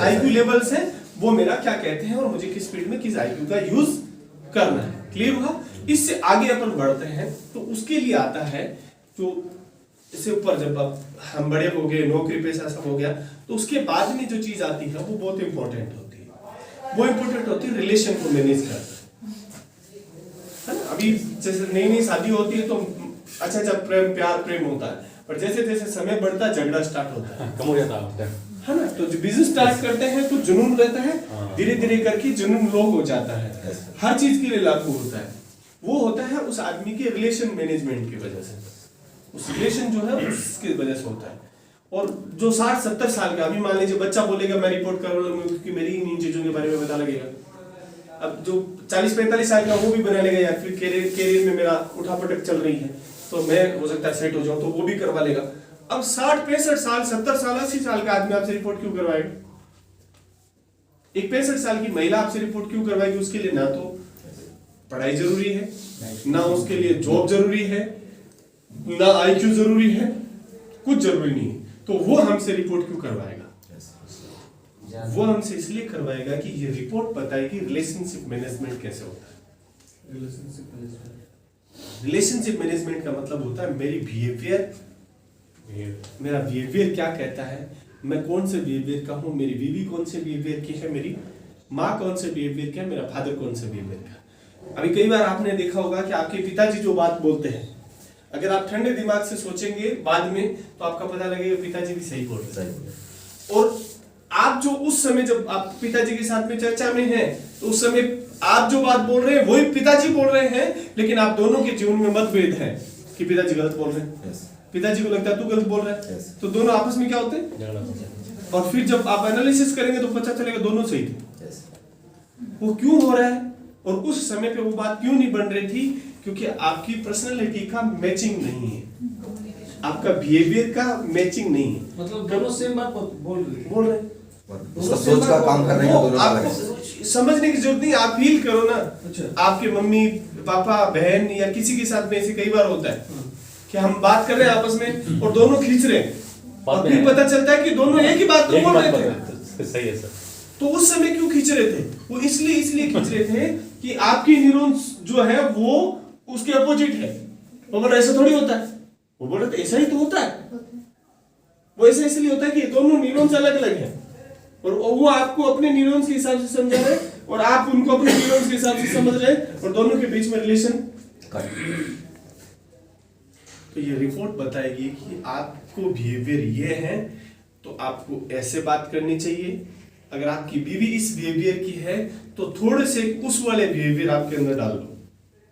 Speaker 1: IQ लेवल्स है वो मेरा क्या कहते हैं, और मुझे किस फील्ड में किस IQ का यूज करना है। क्लियर हुआ? इससे आगे अपन बढ़ते हैं तो उसके लिए आता है जो इससे ऊपर, जब हम बड़े हो गए, नौकरी पेशा सब हो गया, तो उसके बाद में जो चीज आती है वो बहुत इंपॉर्टेंट होती है। वो इंपॉर्टेंट होती है रिलेशन को मैनेज करना, है ना? अभी जैसे नई नई शादी होती है तो अच्छा प्यार प्रेम होता है, पर जैसे जैसे समय बढ़ता है झगड़ा स्टार्ट होता है,
Speaker 4: कम हो जाता
Speaker 1: है ना? तो जो बिजनेस स्टार्ट करते हैं तो जुनून रहता है, धीरे धीरे करके जुनून लो हो जाता है, हर चीज के लिए लागू होता है। वो होता है उस आदमी के रिलेशन मैनेजमेंट की वजह से, उस रिलेशन जो है उसकी वजह से होता है। और जो 60-70 साल का, अभी मान लीजिए बच्चा बोलेगा मैं रिपोर्ट कर रहा हूँ क्योंकि मेरी इन चीजों के बारे में पता लगेगा, अब जो 40-45 साल का वो भी बना लेगा, या फिर कैरियर में मेरा उठापटक चल रही है तो मैं हो सकता है सेट हो जाऊं, तो वो भी करवा लेगा। अब 60-65 साल, 70 साल, 80 साल का आदमी आपसे रिपोर्ट क्यों करवाएगा? एक 65 साल की महिला आपसे रिपोर्ट क्यों करवाएगी? उसके लिए ना तो पढ़ाई जरूरी है, ना उसके लिए जॉब जरूरी है, ना IQ जरूरी है, कुछ जरूरी नहीं है, तो वो हमसे रिपोर्ट क्यों करवाएगा? वो हमसे इसलिए करवाएगा कि ये रिपोर्ट बताएगी रिलेशनशिप मैनेजमेंट कैसे होता है। रिलेशनशिप मैनेजमेंट का मतलब होता है मेरी बिहेवियर, मेरा बिहेवियर क्या कहता है, मैं कौन से बिहेवियर का हूँ, मेरी बीवी कौन से बिहेवियर की है, मेरी माँ कौन से बिहेवियर का है, मेरा फादर कौन से बिहेवियर का। अभी कई बार आपने देखा होगा कि आपके पिताजी जो बात बोलते हैं, अगर आप ठंडे दिमाग से सोचेंगे बाद में तो आपका पता लगेगा पिताजी भी सही बोल रहे हैं। और आप जो उस समय जब आप पिताजी के साथ में चर्चा में हैं, तो उस समय आप जो बात बोल रहे हैं वही पिताजी बोल रहे हैं, लेकिन आप दोनों के जीवन में मतभेद है कि पिताजी गलत बोल रहे हैं, पिताजी को लगता है तू गलत बोल रहा है, तो दोनों आपस में क्या होते हैं, और फिर जब आप एनालिसिस करेंगे तो पता चलेगा दोनों सही थे। वो क्यों हो रहा है, और उस समय पे वो बात क्यों नहीं बन रही थी? क्योंकि आपकी पर्सनैलिटी का मैचिंग नहीं है, आपका बिहेवियर का मैचिंग नहीं है।
Speaker 3: मतलब दोनों सेम बात बोल रहे हैं।
Speaker 2: उसका सोच का काम कर रहे हैं दोनों अलग है।
Speaker 1: आपको समझने की जरूरत नहीं, आप फील करो ना।
Speaker 3: अच्छा।
Speaker 1: आपके मम्मी पापा बहन या किसी के साथ में ऐसे कई बार होता है कि हम बात कर रहे हैं आपस में और दोनों खींच रहे हैं, और फिर पता चलता है कि दोनों एक ही बात तो बोल रहे थे।
Speaker 4: सही है सर।
Speaker 1: तो उस समय क्यों खींच रहे थे? वो इसलिए खींच रहे थे कि आपकी न्यूरॉन्स जो है वो उसके अपोजिट है। वो बोल रहे ऐसा थोड़ी होता है, वो बोल रहे थे ऐसा ही तो होता है। वो ऐसा इसलिए होता है कि दोनों न्यूरॉन्स अलग अलग हैं, और वो आपको अपने न्यूरॉन्स के हिसाब से समझा रहे हैं और आप उनको अपने न्यूरॉन्स के हिसाब से समझ रहे हैं, और दोनों के बीच में रिलेशन। तो ये रिपोर्ट बताएगी कि आपको बिहेवियर ये है तो आपको ऐसे बात करनी चाहिए। अगर आपकी बीवी इस बिहेवियर की है तो थोड़े से उस वाले बिहेवियर आपके अंदर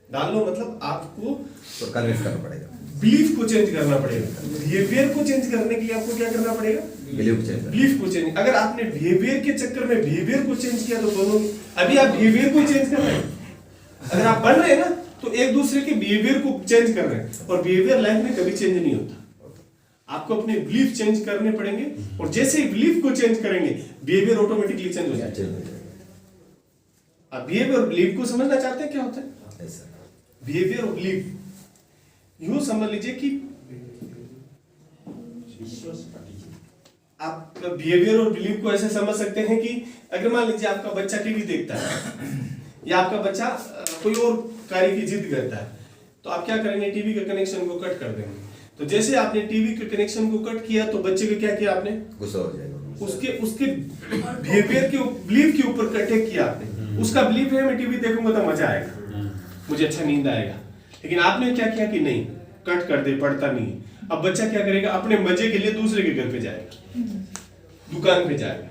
Speaker 1: डाल लो मतलब आपको
Speaker 2: तो कन्विंस करना पड़ेगा,
Speaker 1: बिलीफ को चेंज करना पड़ेगा। बिहेवियर को चेंज करने के लिए आपको क्या करना पड़ेगा? बिलीफ को चेंज। अगर आपने बिहेवियर के चक्कर में बिहेवियर को चेंज किया तो दोनों, अभी आप बिहेवियर को चेंज कर रहे हैं, अगर आप बन रहे हैं ना तो एक दूसरे के बिहेवियर को चेंज कर रहे हैं, और बिहेवियर लाइफ में कभी चेंज नहीं होता। आपको अपने बिलीफ चेंज करने पड़ेंगे, और जैसे ही बिलीफ को चेंज करेंगे बिहेवियर ऑटोमेटिकली चेंज हो जाएगा। आप बिहेवियर और बिलीफ को समझना चाहते हैं क्या होता है? बिहेवियर और बिलीफ यूं समझ लीजिए कि आप बिहेवियर और बिलीव को ऐसे समझ सकते हैं कि अगर मान लीजिए आपका बच्चा टीवी देखता है या आपका बच्चा कोई और कार्य की जिद करता है, तो आप क्या करेंगे, टीवी के कनेक्शन को कट कर देंगे। तो जैसे आपने टीवी के कनेक्शन को कट किया तो बच्चे को क्या किया आपने,
Speaker 2: गुस्सा हो जाएगा।
Speaker 1: उसके बिहेवियर के बिलीव के ऊपर अटैक किया आपने। उसका बिलीव है मैं टीवी देखूंगा तो मजा आएगा, मुझे अच्छा नींद आएगा, लेकिन आपने क्या किया कि नहीं, कट कर दे, पढ़ता नहीं। अब बच्चा क्या करेगा, अपने मजे के लिए दूसरे के घर पे जाएगा, दुकान पे जाएगा,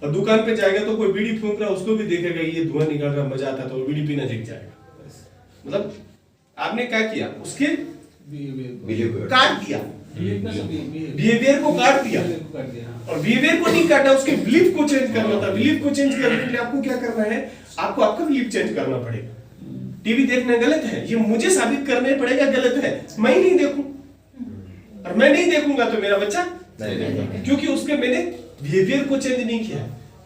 Speaker 1: और दुकान पे जाएगा तो कोई बीड़ी फूंक रहा है उसको भी देखेगा, ये धुआं निकल रहा मजा आता है तो वो बीड़ी पीना सीख जाएगा। मतलब आपने क्या किया, उसके काट दिया, बिहेवियर को काट दिया। और बिहेवियर को नहीं काटा, उसके बिलीफ को चेंज करना था। बिलीफ को चेंज करने के लिए आपको क्या करना है, आपको आपका बिलीफ चेंज करना पड़ेगा। टीवी देखना गलत है, ये मुझे साबित करना पड़ेगा गलत है, मैं नहीं देखूं, और मैं नहीं देखूंगा तो मेरा बच्चा नहीं, क्योंकि उसके मैंने बिहेवियर को चेंज नहीं किया,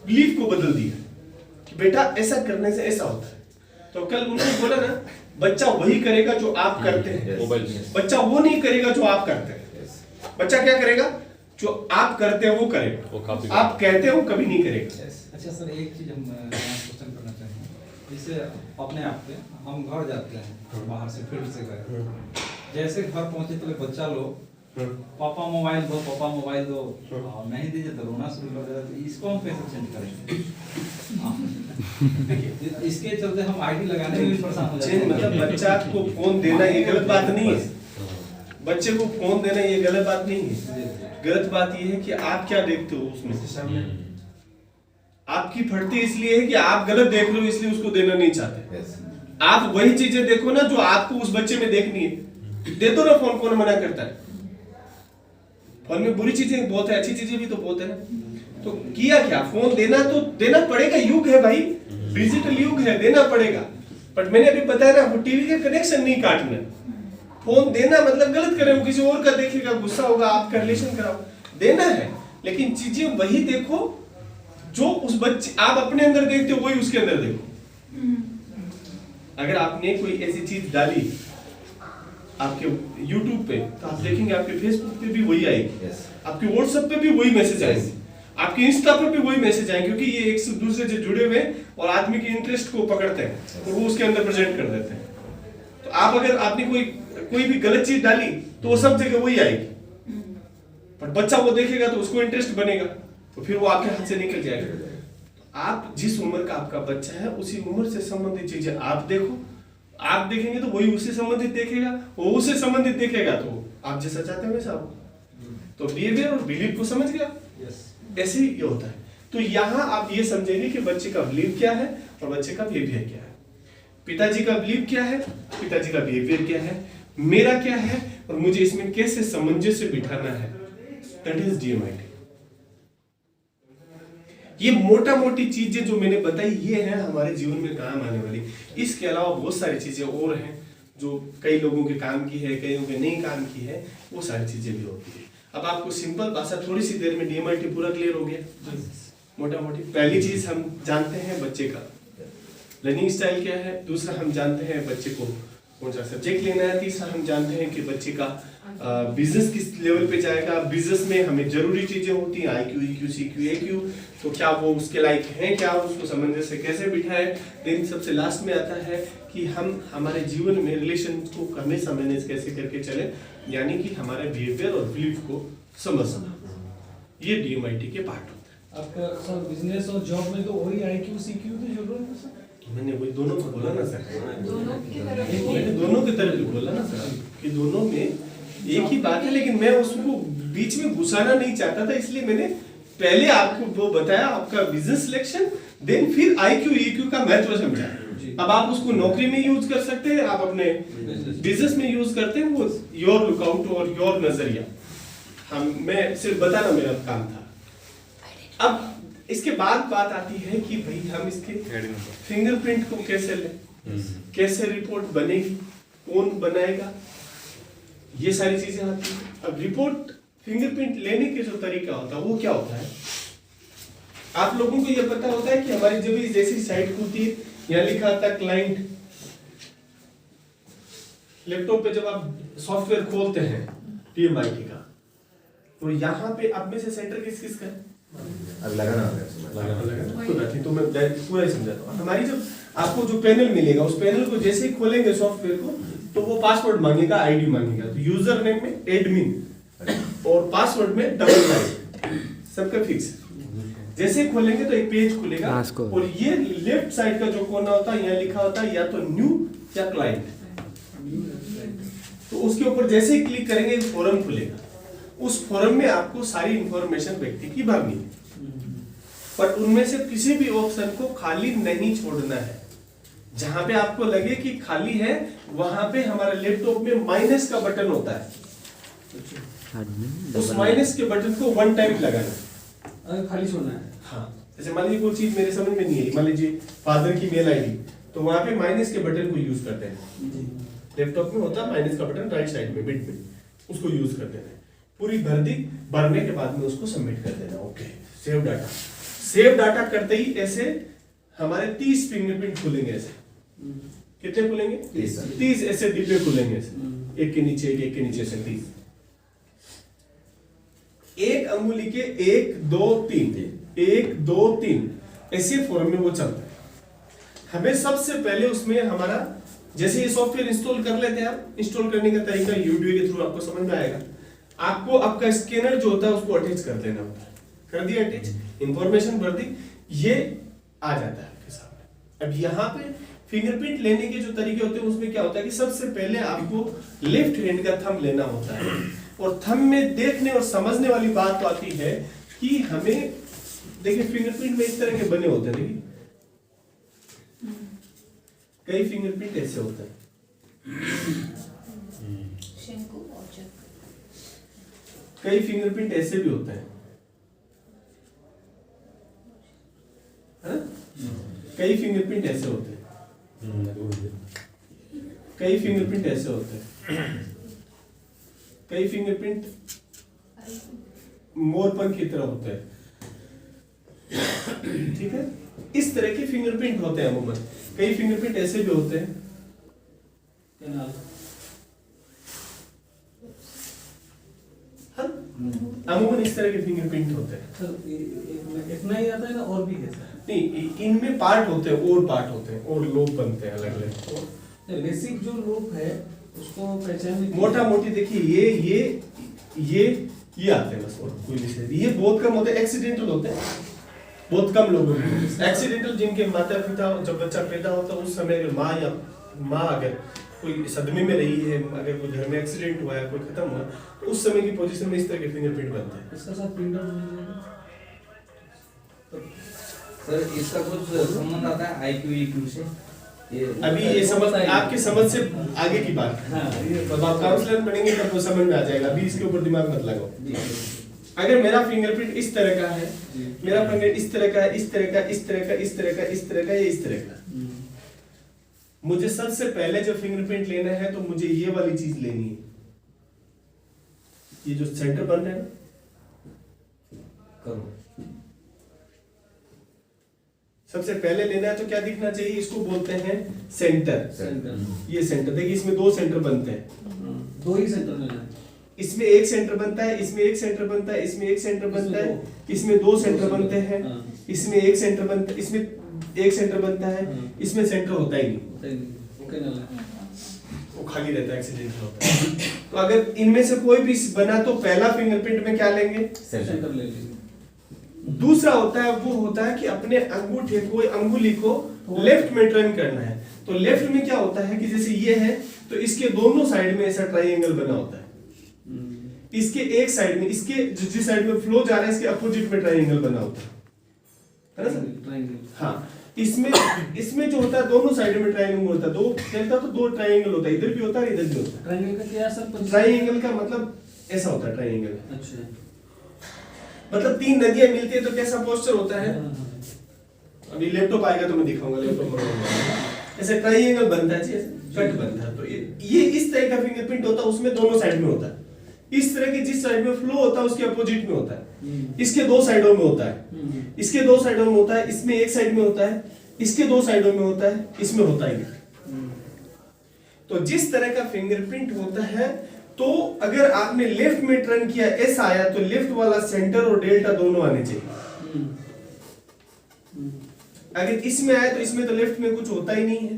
Speaker 1: बिलीफ को बदल दिया कि बेटा ऐसा करने से ऐसा होता है। तो कल उन्होंने बोला ना, बच्चा वही करेगा जो आप करते हैं, बच्चा वो नहीं करेगा जो आप करते हैं। बच्चा क्या करेगा, जो आप करते हैं वो करेगा, आप कहते हो कभी नहीं करेगा।
Speaker 5: अच्छा सर, एक चीज हम क्वेश्चन करना चाहेंगे, जैसे अपने आप पे हम घर जाते हैं बाहर से फील्ड से गए, जैसे घर पहुंचे तो बच्चा लोग पापा मोबाइल दो, पापा मोबाइल दो, और नहीं दीजिए तो रोना शुरू कर देता, तो इसको हम कैसे चेंज करेंगे? देखिए इसके चलते हम आईडी लगाने में भी परेशान हो जाते हैं।
Speaker 1: मतलब बच्चा को फोन देना ये गलत बात नहीं है, बच्चे को फोन देना ये गलत बात नहीं है। गलत बात ये है कि आप क्या देखते हो उसमें, आपकी फटती इसलिए है कि आप गलत देख रहे हो, इसलिए उसको देना नहीं चाहते। आप वही चीजें देखो ना जो आपको उस बच्चे में देखनी है, दे दो ना फोन, कौन मना करता है? फोन में बुरी चीजें बहुत है, अच्छी चीजें भी तो बहुत है ना। तो किया क्या, फोन देना तो देना पड़ेगा, युग है भाई, डिजिटल युग है, देना पड़ेगा। बट मैंने अभी बताया ना, वो टीवी के कनेक्शन नहीं काटना, फोन देना मतलब गलत करे, वो किसी और का देखेगा, गुस्सा होगा, आपका रिलेशन कराओ, देना है। लेकिन चीजें वही देखो जो उस बच्चे, आप अपने अंदर देखते हो वही उसके अंदर देखो। अगर आपने कोई ऐसी चीज डाली आपके YouTube पे, तो आप देखेंगे आपके Facebook पे भी वही आएगी, आपके WhatsApp पे भी वही मैसेज आएंगे, आपके Insta पे भी वही मैसेज आएंगे, क्योंकि ये एक से दूसरे से जुड़े हुए और आदमी के इंटरेस्ट को पकड़ते हैं और वो उसके अंदर प्रेजेंट कर देते हैं। तो आप अगर आपने कोई भी गलत चीज डाली तो वो सब जगह वही आएगी, पर बच्चा वो देखेगा तो उसको इंटरेस्ट बनेगा, तो फिर वो आपके हाथ से निकल जाएगा। आप जिस उम्र का आपका बच्चा है उसी उम्र से संबंधित चीजें आप देखो, आप देखेंगे तो वही उससे संबंधित देखेगा, वो उससे संबंधित देखेगा तो आप जैसा चाहते हैं वैसा होगा। तो बिहेवियर और बिलीव को समझ गया, ऐसे ही ये होता है। तो यहाँ आप ये समझेंगे कि बच्चे का बिलीव क्या है और बच्चे का बिहेवियर क्या है, पिताजी का बिलीव क्या है, पिताजी का बिहेवियर क्या है, मेरा क्या है, और मुझे इसमें कैसे सामंजस्य बिठाना है। That is DMIT। ये मोटा मोटी चीजें जो मैंने बताई ये है हमारे जीवन में काम आने वाली। इसके अलावा बहुत सारी चीजें और हैं जो कई लोगों के काम की है, कईयों के नहीं काम की है, वो सारी चीजें भी होती है। अब आपको सिंपल भाषा थोड़ी सी देर में DMIT पूरा क्लियर हो गया। मोटा मोटी पहली चीज हम जानते हैं बच्चे का लर्निंग स्टाइल क्या है, दूसरा हम जानते हैं बच्चे को कौन सा सब्जेक्ट लेना है, तीसरा हम जानते हैं कि बच्चे का बिजनेस किस लेवल पे जाएगा, बिजनेस में हमें जरूरी चीजें होती हैं IQ, EQ, CQ, AQ, तो क्या वो उसके लायक हैं, क्या उसको सामंजस्य कैसे बिठाए। देन सबसे लास्ट में आता है कि हम हमारे जीवन में रिलेशन को हमेशा मैनेज कैसे करके चले, यानी कि हमारे बिहेवियर और बिलीफ को समझना। ये DMIT के पार्ट होता है।
Speaker 3: आपका सर बिजनेस और जॉब में तो वही IQ CQ की जरूरत है सर?
Speaker 1: मैंने वही दोनों को बोला ना सर,
Speaker 6: दोनों
Speaker 1: दोनों की तरफ भी बोला ना सर कि दोनों में एक ही बात है, लेकिन मैं उसको बीच में घुसाना नहीं चाहता था, इसलिए मैंने पहले आपको वो बताया आपका बिजनेस सिलेक्शन, देन फिर IQ EQ का महत्व समझा। अब आप उसको नौकरी में यूज कर सकते हैं, आप अपने बिजनेस में यूज करते हैं, वो योर लुकआउट और योर नजरिया। मैं सिर्फ बताना मेरा काम था। अब इसके बाद बात आती है कि भाई हम इसके फिंगरप्रिंट को कैसे लें, कैसे रिपोर्ट बनेगी, कौन बनाएगा, ये सारी चीजें आती हैं। अब रिपोर्ट फिंगरप्रिंट लेने के जो तरीका होता है वो क्या होता है, आप लोगों को ये पता होता है कि हमारी जब जैसी साइट खुलती है, यहाँ लिखा आता है क्लाइंट, लैपटॉप पे जब आप सॉफ्टवेयर खोलते हैं DMIT का, तो यहाँ पे अब में से सेंटर किस किस का है?
Speaker 2: अब लगाना होगा इसमें।
Speaker 1: कोई बात नहीं, तो मैं डायरेक्ट पूरा ही समझाता हूँ। हमारी जब आपको जो पैनल मिलेगा उस पैनल को जैसे ही खोलेंगे सॉफ्टवेयर को तो वो पासवर्ड मांगेगा, आईडी मांगेगा। तो यूजर नेम में एडमिन और पासवर्ड में डबल लाइन, सबका फिक्स। जैसे ही खोलेंगे तो एक पेज खुलेगा और ये लेफ्ट साइड का जो कोना होता है यहाँ लिखा होता है या तो न्यू या क्लाइंट। तो उसके ऊपर जैसे ही क्लिक करेंगे एक फॉर्म खुलेगा। उस फॉर्म में आपको सारी इंफॉर्मेशन व्यक्ति की भरनी है, पर उनमें से किसी भी ऑप्शन को खाली नहीं छोड़ना है। जहां पे आपको लगे कि खाली है वहां पे हमारे लैपटॉप में माइनस का बटन होता है, उस माइनस के बटन को 1 टाइम लगाना है।
Speaker 3: अगर खाली छोड़ना है।
Speaker 1: हाँ, जैसे मान लीजिए कोई चीज मेरे समझ में नहीं आई, मान लीजिए फादर की मेल आईडी, तो वहां पे माइनस के बटन को यूज करते हैं। लैपटॉप में होता है माइनस का बटन राइट साइड में मिड में, उसको यूज कर देना है। पूरी भर दी, भरने के बाद में उसको सबमिट कर देना। Okay, save data. Save data करते ही ऐसे हमारे 30 फिंगरप्रिंट खुलेंगे। ऐसे कितने खुलेंगे? 30 ऐसे डिब्बे खुलेंगे ऐसे, एक के नीचे एक के नीचे से 30। एक अंगुली के 1 2 3 1 2 3 ऐसे फॉर्म में वो चलता है। हमें सबसे पहले उसमें हमारा जैसे ये सॉफ्टवेयर इंस्टॉल कर लेते हैं आप, इंस्टॉल करने का तरीका यूट्यूब के थ्रू आपको समझ में आएगा। आपको आपका स्कैनर जो होता है उसको अटैच कर देना होता है। कर दिया अटैच, इंफॉर्मेशन भर दी, ये आ जाता है आपके सामने। अब यहाँ पे फिंगरप्रिंट लेने के जो तरीके होते हैं उसमें क्या होता है कि सबसे पहले आपको लेफ्ट हैंड का थंब लेना होता है। और थंब में देखने और समझने वाली बात तो आती है कि हमें देखिए फिंगरप्रिंट में इस तरह के बने होते हैं। देखिए कई फिंगरप्रिंट ऐसे होते हैं,
Speaker 6: शंकु और चक्र।
Speaker 1: कई फिंगरप्रिंट ऐसे भी होते हैं, है ना? कई फिंगरप्रिंट ऐसे होते हैं, कई फिंगरप्रिंट ऐसे होते हैं, कई फिंगरप्रिंट मोरपंख की तरह होते हैं। ठीक है, इस तरह के फिंगरप्रिंट होते हैं अमूमन। कई फिंगरप्रिंट ऐसे भी होते हैं, अमूमन इस तरह के फिंगरप्रिंट होते हैं।
Speaker 3: सर इतना ही आता है ना और भी है सर?
Speaker 1: नहीं, इनमें पार्ट होते हैं और पार्ट होते हैं और लोग बनते हैं अलग अलग।
Speaker 3: बेसिक जो लूप है उसको पहचान
Speaker 1: मोटा मोटी देखिए ये आते हैं बस, और कोई विषय ये बहुत कम होते हैं, एक्सीडेंटल होते हैं बहुत कम लोगों में। एक्सीडेंटल जिनके माता पिता जब बच्चा पैदा होता है उस समय अगर माँ अगर कोई सदमे में रही है, अगर कोई घर में एक्सीडेंट हुआ है, कोई खत्म हुआ, तो उस समय की पोजीशन में इस तरह के फिंगरप्रिंट बनते हैं।
Speaker 3: इसका साथ प्रिंटर
Speaker 8: सर इसका कुछ संबंध आता है आईक्यू ईक्यू से?
Speaker 1: अभी ये समझ आपकी समझ से आगे की बात है।
Speaker 3: हाँ,
Speaker 1: तब आप काउंसलर बनेंगे तब वो समझ में आ जाएगा, अभी इसके ऊपर दिमाग मत लगाओ। अगर मेरा फिंगरप्रिंट इस तरह का है, मेरा फिंगर इस तरह का है, इस तरह का, इस तरह का, इस तरह का, इस तरह का, या इस तरह का, मुझे सबसे पहले जब फिंगरप्रिंट लेना है तो मुझे ये वाली चीज लेनी है। ये जो सेंटर बन रहा है ना,
Speaker 8: करो
Speaker 1: सबसे पहले लेना है तो क्या दिखना चाहिए? इसको बोलते हैं सेंटर।
Speaker 3: सेंटर
Speaker 1: ये सेंटर देखिए, इसमें 2 सेंटर बनते हैं।
Speaker 3: 2 ही सेंटर में है।
Speaker 1: इसमें 1 सेंटर बनता है, इसमें 1 सेंटर बनता है, इसमें 1 सेंटर बनता है, इसमें 2 सेंटर बनते हैं, इसमें 1 सेंटर बनता है, इसमें 1 सेंटर बनता है, इसमें सेंटर होता ही नहीं,
Speaker 3: ओके ना
Speaker 1: वो खाली रहता है, एक्सीडेंटल होता है। तो अगर इनमें से कोई भी बना तो पहला फिंगरप्रिंट में क्या लेंगे?
Speaker 3: सेंटर ले लीजिए।
Speaker 1: दूसरा होता है वो होता है कि अपने अंगूठे को, अंगुली को लेफ्ट में टर्न करना है। तो लेफ्ट में क्या होता है कि जैसे ये है तो इसके दोनों साइड में ऐसा ट्रायंगल बना होता है। इसके एक साइड में, इसके जिस साइड में फ्लो जा रहा है इसके अपोजिट में ट्रायंगल बना होता है ना सर?
Speaker 3: ट्रायंगल।
Speaker 1: हाँ, इसमें जो होता है दोनों साइड में ट्रायंगल होता है। 2 चलता तो 2 ट्रायंगल होता है, इधर भी होता है इधर भी होता है।
Speaker 3: ट्रायंगल का क्या सर?
Speaker 1: ट्रायंगल का मतलब ऐसा होता है ट्रायंगल।
Speaker 3: अच्छा,
Speaker 1: मतलब 3 नदियां मिलती है तो कैसा पोस्चर होता है? अभी लैपटॉप आएगा तो मैं दिखाऊंगा, लैपटॉप में ऐसे ट्रायंगल बनता है, कट बनता है। तो ये इस तरह का फिंगरप्रिंट होता है, उसमें दोनों साइड में होता है। इस तरह के जिस साइड में फ्लो होता है उसके अपोजिट में होता है। इसके 2 साइडों में होता है, इसके 2 साइडों में होता है, इसमें 1 साइड में होता है, इसके 2 साइडों में होता है, इसमें होता ही नहीं। तो जिस तरह का फिंगरप्रिंट होता है तो अगर आपने लेफ्ट में टर्न किया एस आया तो लेफ्ट वाला सेंटर और डेल्टा दोनों आने चाहिए। अगर इसमें आया तो इसमें तो लेफ्ट में कुछ होता ही नहीं है,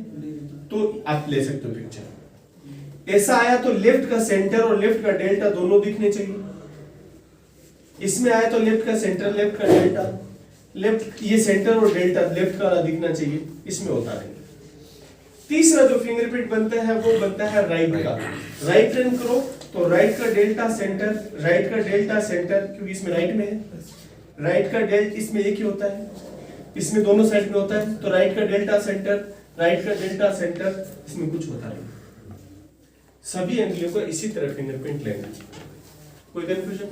Speaker 1: तो आप ले सकते हो पिक्चर। ऐसा आया तो लेफ्ट का सेंटर और लेफ्ट का डेल्टा दोनों दिखने चाहिए। इसमें आया तो लेफ्ट का सेंटर लेफ्ट का डेल्टा, लेफ्ट ये सेंटर और डेल्टा लेफ्ट का दिखना चाहिए, इसमें होता नहीं। तीसरा जो फिंगरप्रिंट बनता है वो बनता है राइट का। राइट टर्न करो तो राइट का डेल्टा सेंटर, राइट का डेल्टा सेंटर, क्योंकि इसमें राइट में है, राइट का डेल्टा इसमें एक ही होता है, इसमें दोनों साइड में होता है, तो राइट का डेल्टा सेंटर, राइट का डेल्टा सेंटर, इसमें कुछ होता नहीं। सभी एंगलियों को इसी तरह फिंगरप्रिंट लेना। कोई कंफ्यूजन?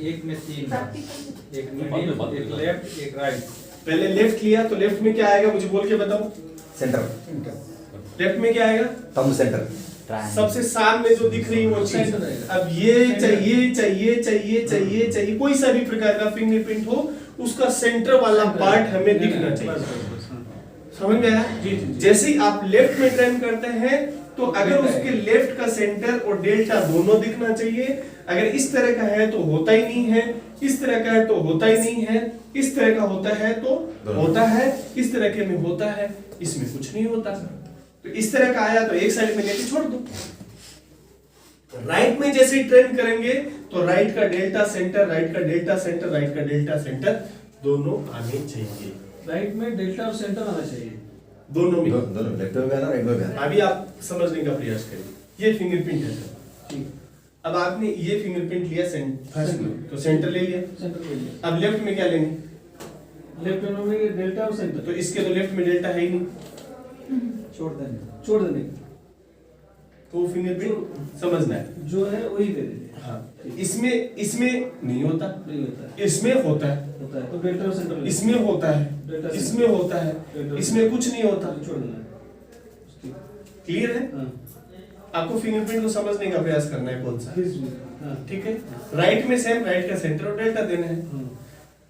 Speaker 5: एक में तीन,
Speaker 6: प्रैक्टिकल
Speaker 5: एक मिडिल, एक लेफ्ट, एक राइट।
Speaker 1: पहले लेफ्ट लिया तो लेफ्ट में क्या आएगा मुझे बोल के बताओ।
Speaker 2: सेंटर,
Speaker 1: लेफ्ट में क्या आएगा?
Speaker 2: थंब सेंटर,
Speaker 1: सबसे सामने जो दिख रही है वो चीज। अब ये चाहिए चाहिए चाहिए चाहिए चाहिए, कोई सा भी प्रकार का फिंगरप्रिंट हो उसका सेंटर वाला पार्ट हमें दिखना चाहिए। समझ में आया? जैसे ही आप लेफ्ट में टर्न करते हैं तो अगर उसके लेफ्ट का सेंटर और डेल्टा दोनों दिखना चाहिए। अगर इस तरह का है तो होता ही नहीं है, इस तरह का है तो होता ही नहीं है, इस तरह का होता है तो होता है, इस तरह के में होता है, इसमें कुछ नहीं होता। तो इस तरह का आया तो एक साइड में लेके छोड़ दो। राइट में जैसे ही टर्न करेंगे तो राइट का डेल्टा सेंटर, राइट का डेल्टा सेंटर, राइट का डेल्टा सेंटर दोनों आने चाहिए।
Speaker 3: राइट में डेल्टा और सेंटर आना चाहिए,
Speaker 1: दोनों में,
Speaker 2: दोनों लेफ्ट में भी आना, राइट में भी आना।
Speaker 1: अभी आप समझने का प्रयास करिए। ये फिंगरप्रिंट है सर,
Speaker 3: ठीक।
Speaker 1: अब आपने ये फिंगरप्रिंट लिया फर्स्ट में तो सेंटर ले लिया।
Speaker 3: सेंटर ले लिया।
Speaker 1: अब लेफ्ट में क्या लेंगे?
Speaker 3: लेफ्ट में डेल्टा और सेंटर,
Speaker 1: तो इसके तो लेफ्ट में डेल्टा है ही नहीं,
Speaker 3: छोड़ देने
Speaker 1: तो वो फिंगरप्रिंट समझना है।
Speaker 3: जो है वही दे देंगे।
Speaker 1: हाँ, इसमें नहीं होता,
Speaker 3: नहीं होता है,
Speaker 1: इसमें होता है,
Speaker 3: होता है तो डेल्टा और सेंटर ले
Speaker 1: इसमें होता है,
Speaker 3: डेल्टा
Speaker 1: इसमें होता है,
Speaker 3: डेल्टा
Speaker 1: इसमें कुछ नहीं होता।
Speaker 3: छोड़ देना है।
Speaker 1: क्लियर है?
Speaker 3: हाँ,
Speaker 1: आपको फिंगरप्रिंट को समझने का प्रयास करना है कौन सा,
Speaker 3: हाँ,
Speaker 1: ठीक है? राइट में सेम राइट का सेंटर और डेल्टा देना है।
Speaker 3: हाँ।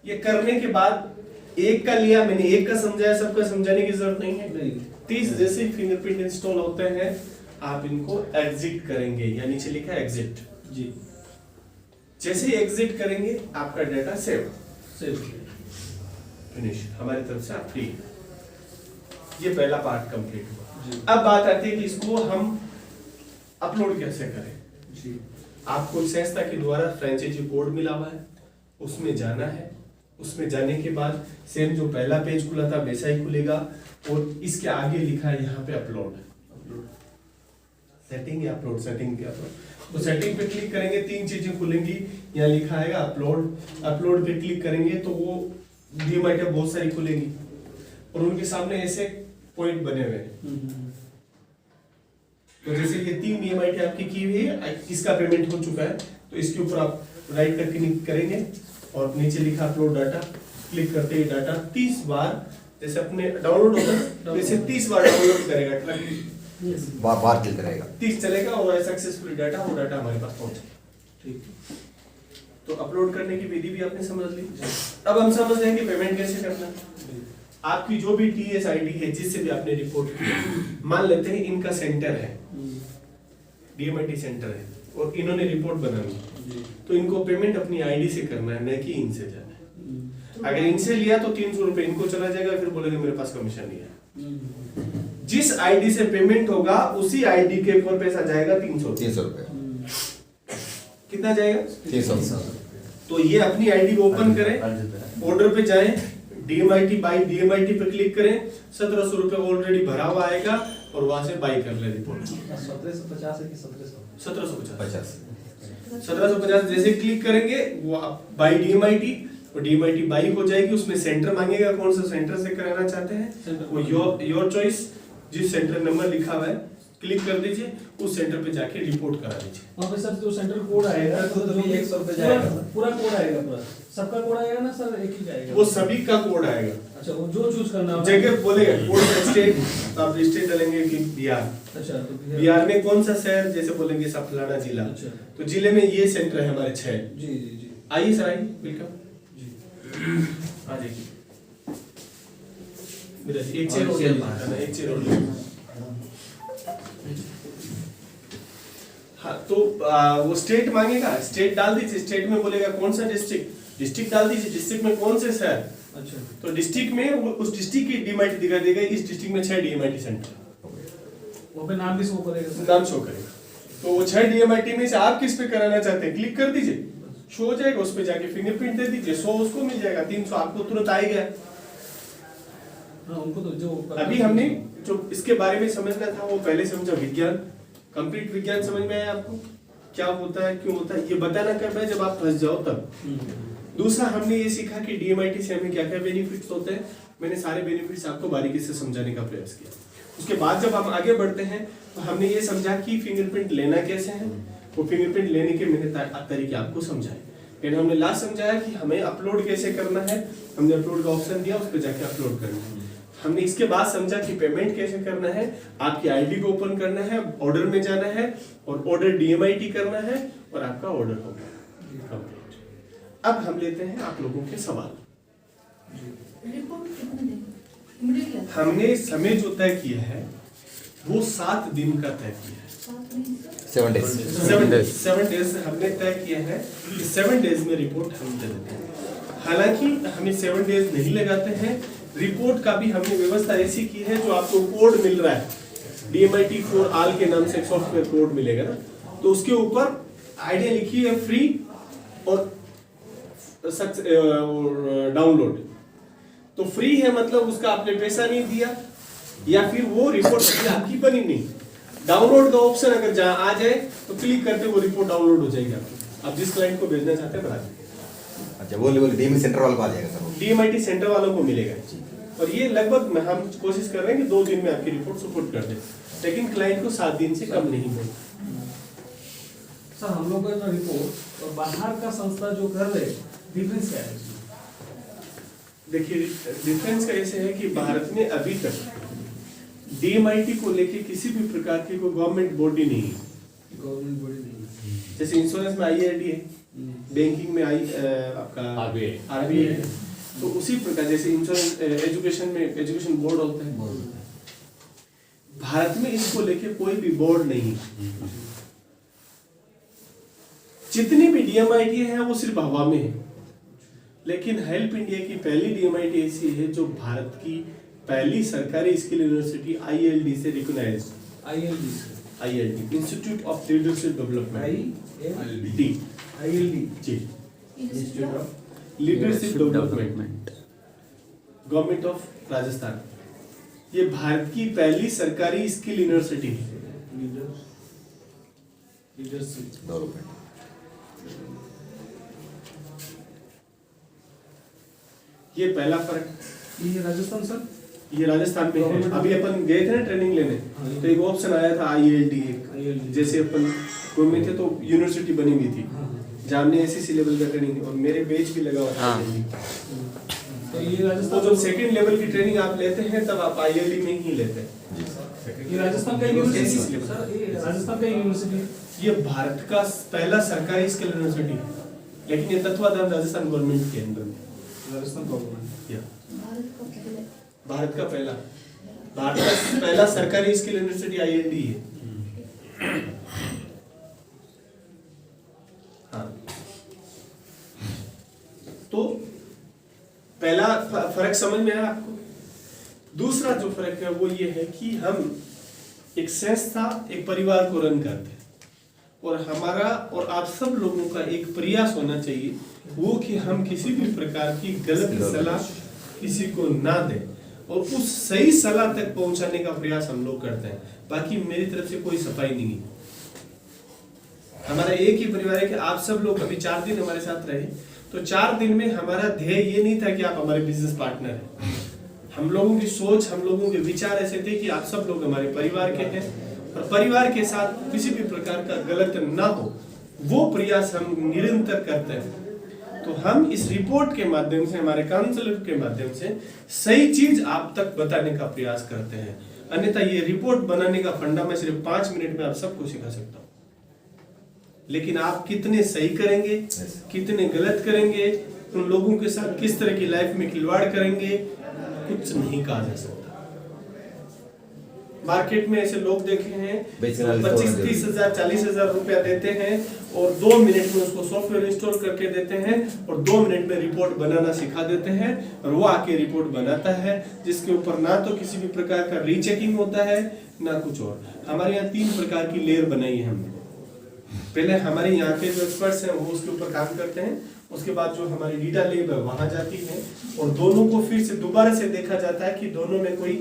Speaker 1: ये करने के बाद एक का लिया मैंने, एक का समझाया, सबका समझाने की जरूरत नहीं है।
Speaker 3: नहीं,
Speaker 1: 30 जैसे ही फिंगरप्रिंट इंस्टॉल होते हैं आप इनको एग्जिट करेंगे, या नीचे लिखा है एग्जिट।
Speaker 3: जी,
Speaker 1: जैसे ही एग्जिट करेंगे आपका डाटा सेव
Speaker 3: सेव
Speaker 1: फिनिश, हमारी तरफ से आप फ्री। ये पहला पार्ट कंप्लीट हुआ।
Speaker 3: जी,
Speaker 1: अब बात आती है कि इसको हम अपलोड कैसे करें।
Speaker 3: जी,
Speaker 1: आपको संस्था के द्वारा फ्रेंचाइजी कोड मिला हुआ है, उसमें जाना है। उसमें जाने के बाद सेम जो पहला पेज खुला था वैसा ही खुलेगा, और इसके आगे लिखा है यहाँ पे अपलोड, सेटिंग या अपलोड, सेटिंग या अपलोड। तो सेटिंग पे क्लिक करेंगे, 3 चीजें खुलेंगी। यहाँ लिखा है अपलोड, अपलोड पे क्लिक करेंगे तो वो डीएमआई टैब बहुत सारी खुलेंगी और उनके सामने ऐसे पॉइंट बने हुए हैं। तो जैसे ये 3 डीएमआई टैब आपकी की हुई है, इसका पेमेंट हो चुका है, तो इसके ऊपर आप राइट कर क्लिक करेंगे और नीचे लिखा अपलोड डाटा, क्लिक करते ही डाटा 30 बार, जैसे अपने डाउनलोड होता है वैसे 30 बार डाउनलोड करेगा,
Speaker 2: बार क्लिक करेगा,
Speaker 1: 30 चलेगा और सक्सेसफुली डाटा, वो डाटा हमारे पास पहुंचे।
Speaker 3: ठीक।
Speaker 1: तो अपलोड करने की विधि भी आपने समझ ली। अब हम समझ लेंगे पेमेंट कैसे करना। आपकी जो भी टीएस आईडी है जिससे भी आपने रिपोर्ट की, मान लेते हैं इनका सेंटर है, डीएमआईटी सेंटर है और इन्होंने रिपोर्ट बनानी, तो इनको पेमेंट अपनी आईडी से करना है, न कि इनसे जाना है। अगर इनसे लिया तो 300 रुपए इनको चला जाएगा, फिर बोलेंगे मेरे पास कमीशन नहीं है। जिस आईडी से पेमेंट होगा उसी आईडी के ऊपर पैसा जाएगा 300
Speaker 2: रुपए।
Speaker 1: कितना जाएगा?
Speaker 2: 300।
Speaker 1: तो ये अपनी आईडी ओपन करें, ऑर्डर पे जाएं, डीएमआईटी बाई डीएमआईटी पे क्लिक करें, 1700 रुपए ऑलरेडी भरा हुआ आएगा और वहां से बाई कर ले रिपोर्ट।
Speaker 5: 1750 है कि 1750?
Speaker 1: 1750 जैसे क्लिक करेंगे वो बाई डीएमआईटी, और डीएमआईटी बाई हो जाएगी। उसमें सेंटर मांगेगा, कौन सा सेंटर से कराना चाहते हैं वो योर चॉइस, जिस सेंटर नंबर लिखा हुआ है क्लिक कर दीजिए, उस सेंटर पे जाके रिपोर्ट करा दीजिए।
Speaker 3: वहाँ पे सर जो सेंटर कोड आएगा
Speaker 5: तो भी 100 रुपए जाएगा।
Speaker 3: पूरा कोड आएगा, पूरा सबका कोड आएगा ना सर, एक ही जाएगा?
Speaker 1: वो सभी का कोड आएगा।
Speaker 3: अच्छा, वो जो चूज करना होगा।
Speaker 1: जगह बोलेगा कोड स्टेट, तो आप स्टेट डालेंगे कि बिहार।
Speaker 3: अच्छा, तो
Speaker 1: बिहार में कौन सा शहर, जैसे बोलेंगे सब फलाना जिला,
Speaker 3: अच्छा।
Speaker 1: तो जिले में ये सेंटर है हमारे 6।
Speaker 3: जी जी जी
Speaker 1: आइए सर, आइए, वेलकम।
Speaker 3: जी।
Speaker 1: आ जाइए मेरा एक चेयर और एक चेयर और हाँ तो वो स्टेट मांगेगा, स्टेट डाल दीजिए, स्टेट में बोलेगा कौन सा डिस्ट्रिक्ट, डिस्ट्रिक्ट डाल दीजिए, डिस्ट्रिक्ट में कौन से शहर,
Speaker 3: अच्छा
Speaker 1: तो डिस्ट्रिक्ट में उस डिस्ट्रिक्ट की डीएमआईटी दिखा देगा, इस डिस्ट्रिक्ट में 6 डीएमआईटी सेंटर,
Speaker 3: वहाँ पे नाम भी शो करेगा सर।
Speaker 1: नाम शो करेगा। तो वो 6 डीएमआईटी में से आप किस पे कराना चाहते हैं, क्लिक कर दीजिए, शो हो जाएगा, उस पे जाके फिंगरप्रिंट दे दीजिए, 100 उसको मिल जाएगा, 300 आपको तुरंत आएगा।
Speaker 3: हाँ, उनको तो जो
Speaker 1: अभी हमने जो इसके बारे में समझना था वो पहले समझा, विज्ञान, कंप्लीट विज्ञान समझ में आया आपको, क्या होता है, क्यों होता है, ये बताना कब है, जब आप फंस जाओ तब। दूसरा हमने ये सीखा कि डीएमआईटी से हमें क्या क्या बेनिफिट्स होते हैं, मैंने सारे बेनिफिट्स आपको बारीकी से समझाने का प्रयास किया। उसके बाद जब हम आगे बढ़ते हैं तो हमने ये समझा कि फिंगरप्रिंट लेना कैसे है, वो फिंगरप्रिंट लेने के मैंने तरीके आपको समझाए। फिर हमने लास्ट समझाया कि हमें अपलोड कैसे करना है, हमने अपलोड का ऑप्शन दिया, उस पर जाके अपलोड करना है। हमने इसके बाद समझा कि पेमेंट कैसे करना है, आपकी आईडी को ओपन करना है, ऑर्डर में जाना है और ऑर्डर डीएमआईटी करना है और आपका ऑर्डर हो गया कंप्लीट। अब हम लेते हैं आप लोगों के सवाल।
Speaker 6: रिपोर्ट कितने दिन इमीडिएटली आता है?
Speaker 1: हमने समय जो तय किया है वो 7 दिन का तय किया है,
Speaker 6: 7 दिन से
Speaker 2: 7 days.
Speaker 1: 7 डेज हमने तय किया है कि 7 डेज में रिपोर्ट हम दे देते हैं। हालांकि हमें 7 डेज नहीं लगाते हैं, रिपोर्ट का भी हमने व्यवस्था ऐसी की है, जो आपको कोड मिल रहा है DMIT for all के नाम से एक सॉफ्टवेयर कोड मिलेगा ना, तो उसके ऊपर आइडिया लिखी है फ्री और डाउनलोड। तो फ्री है मतलब उसका आपने पैसा नहीं दिया या फिर वो रिपोर्ट अभी आपकी बनी नहीं। डाउनलोड का ऑप्शन अगर जहां आ जाए तो क्लिक करते वो रिपोर्ट डाउनलोड हो जाएगी आपकी, आप जिस क्लाइंट को भेजना चाहते हैं बता दीजिए।
Speaker 2: अच्छा वो लेवल डीएमआई सेंटर वालों को आ जाएगा सर।
Speaker 1: DMIT सेंटर वालों को मिलेगा और ये लगभग हम कोशिश कर रहे हैं कि 2 दिन में आपकी रिपोर्ट सपोर्ट कर दे, लेकिन क्लाइंट को 7 दिन से कम नहीं मिले।
Speaker 3: सर हम लोग का रिपोर्ट और बाहर का संस्था जो कर रहे डिफरेंस क्या है?
Speaker 1: देखिए डिफरेंस का ऐसे है कि भारत में अभी तक DMIT को लेके किसी भी प्रकार की कोई गवर्नमेंट बॉडी नहीं है।
Speaker 3: गवर्नमेंट बॉडी नहीं है।
Speaker 1: जैसे इंश्योरेंस में IRD है, बैंकिंग में आपका RBI है, तो उसी प्रकार जैसे इंश्योरेंस एजुकेशन में एजुकेशन बोर्ड होता है, भारत में इसको लेके कोई भी बोर्ड नहीं है। जितनी भी DMIT है वो सिर्फ हवा में है, लेकिन हेल्प इंडिया की पहली DMIT ऐसी है जो भारत की पहली सरकारी स्किल यूनिवर्सिटी ILD से recognised. ILD institute of leadership development जी,
Speaker 6: institute of
Speaker 1: leadership development government of Rajasthan, ये भारत की पहली सरकारी स्किल यूनिवर्सिटी है।
Speaker 3: Leadership
Speaker 2: development.
Speaker 1: ये पहला फर्क,
Speaker 3: ये राजस्थान सर,
Speaker 1: ये राजस्थान में है। अभी अपन गए थे ना ट्रेनिंग लेने, तो एक ऑप्शन आया था ILD एक, जैसे अपन कोई में थे तो यूनिवर्सिटी बनी हुई थी जहाँ हमने SEC लेवल का ट्रेनिंग और मेरे बेच भी लगा हुआ था।
Speaker 3: तो ये
Speaker 1: तो
Speaker 3: राजस्थान
Speaker 1: जब सेकंड लेवल की ट्रेनिंग आप लेते हैं तब आप ILD में ही लेते हैं।
Speaker 3: ये राजस्थान का यूनिवर्सिटी सर, ये राजस्थान का यूनिवर्सिटी,
Speaker 1: ये भारत का पहला सरकारी स्किल यूनिवर्सिटी है, लेकिन ये तत्वाधान राजस्थान गवर्नमेंट के अंदर में।
Speaker 3: राजस्थान गवर्नमेंट
Speaker 1: या
Speaker 6: भारत का पहले
Speaker 1: भारत का पहला सरकारी स्किल यूनिवर्सिटी ILD है। हाँ, तो पहला फर्क समझ में आया आपको। दूसरा जो फर्क है वो ये है कि हम एक संस्था, एक परिवार को रन करते हैं और हमारा और आप सब लोगों का एक प्रयास होना चाहिए वो कि हम किसी भी प्रकार की गलत सलाह किसी को ना दें और उस सही सलाह तक पहुंचाने का प्रयास हम लोग करते हैं। बाकी मेरी तरफ से कोई सफाई नहीं है। हमारा एक ही परिवार है कि आप सब लोग अभी 4 दिन हमारे साथ रहे, तो 4 दिन में हमारा ध्येय ये नहीं था कि आप हमारे बिजनेस पार्टनर हैं। हम लोगों की सोच, हम लोगों के विचार ऐसे थे कि आप सब लोग हमारे परिवार के हैं और परिवार के साथ किसी भी प्रकार का गलत ना हो, वो प्रयास हम निरंतर करते हैं। तो हम इस रिपोर्ट के माध्यम से, हमारे काउंसलर के माध्यम से सही चीज आप तक बताने का प्रयास करते हैं। अन्यथा ये रिपोर्ट बनाने का फंडा मैं सिर्फ 5 मिनट में आप सबको सिखा सकता हूँ, लेकिन आप कितने सही करेंगे, कितने गलत करेंगे, उन लोगों के साथ किस तरह की लाइफ में खिलवाड़ करेंगे, कुछ नहीं कहा जा सकता। मार्केट में ऐसे लोग देखे हैं
Speaker 2: बेचने वाले
Speaker 1: 25-30 हजार 40 हजार रुपया देते हैं और 2 मिनट में उसको सॉफ्टवेयर इंस्टॉल करके देते हैं और 2 मिनट में रिपोर्ट बनाना सिखा देते हैं और वो आके रिपोर्ट बनाता है, जिसके ऊपर ना तो किसी भी प्रकार का रीचेकिंग होता है ना कुछ और। हमारे यहाँ 3 प्रकार की लेयर बनाई है हमने। पहले हमारे यहाँ के जो एक्सपर्ट्स हैं वो उसके ऊपर काम करते हैं, उसके बाद जो हमारी डेटा लैब है वहां जाती है और दोनों को फिर से दोबारा से देखा जाता है कि दोनों में कोई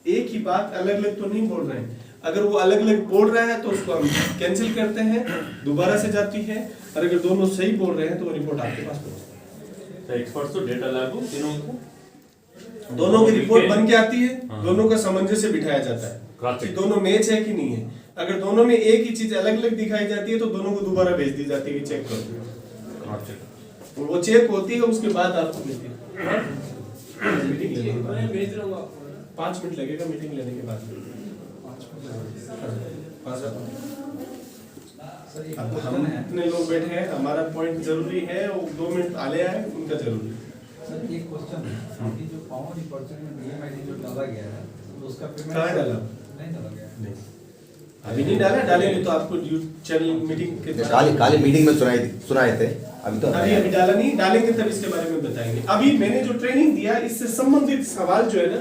Speaker 1: एक ही बात अलग अलग तो नहीं बोल रहे हैं। अगर वो अलग अलग बोल रहा है तो उसको हम कैंसिल करते हैं, दोबारा से जाती है, और अगर दोनों सही बोल रहे हैं तो वो रिपोर्ट आपके पास पहुंचती है।
Speaker 4: एक्सपर्ट्स तो डेटा लैब तीनों को
Speaker 1: दोनों की रिपोर्ट बन के आती है,
Speaker 4: हाँ।
Speaker 1: दोनों का सामंजस्य बिठाया जाता है
Speaker 4: Cross
Speaker 1: कि
Speaker 4: check।
Speaker 1: दोनों मैच है कि नहीं है। अगर दोनों में एक ही चीज अलग अलग दिखाई जाती है तो दोनों को दोबारा भेज दी जाती है कि चेक करो।
Speaker 4: Cross check.
Speaker 1: वो चेक होती है, उसके बाद आपको मिलती है। मीटिंग लेने के बाद मैं भेज रहा हूँ, 5 मिनट लगेगा मीटिंग लेने के बाद।
Speaker 5: सर एक
Speaker 1: अब
Speaker 5: क्वेश्चन
Speaker 1: हम
Speaker 5: है
Speaker 1: इतने लोग बैठे हैं, हमारा पॉइंट जरूरी है, वो 2 मिनट आले आए उनका जरूरी है।
Speaker 5: सर, एक क्वेश्चन है अभी जो पावर रिपोर्ट में DMIT जो डाला गया है तो उसका पेमेंट
Speaker 1: कहाँ डाला?
Speaker 5: नहीं डाला गया है।
Speaker 1: नहीं अभी नहीं डाला, डालेंगे तो आपको चैनल मीटिंग के
Speaker 2: काली मीटिंग में सुनाए थे, अभी तो
Speaker 1: अभी डाला नहीं, डालेंगे तब इसके बारे में बताएंगे। अभी मैंने जो ट्रेनिंग दिया इससे संबंधित सवाल जो है ना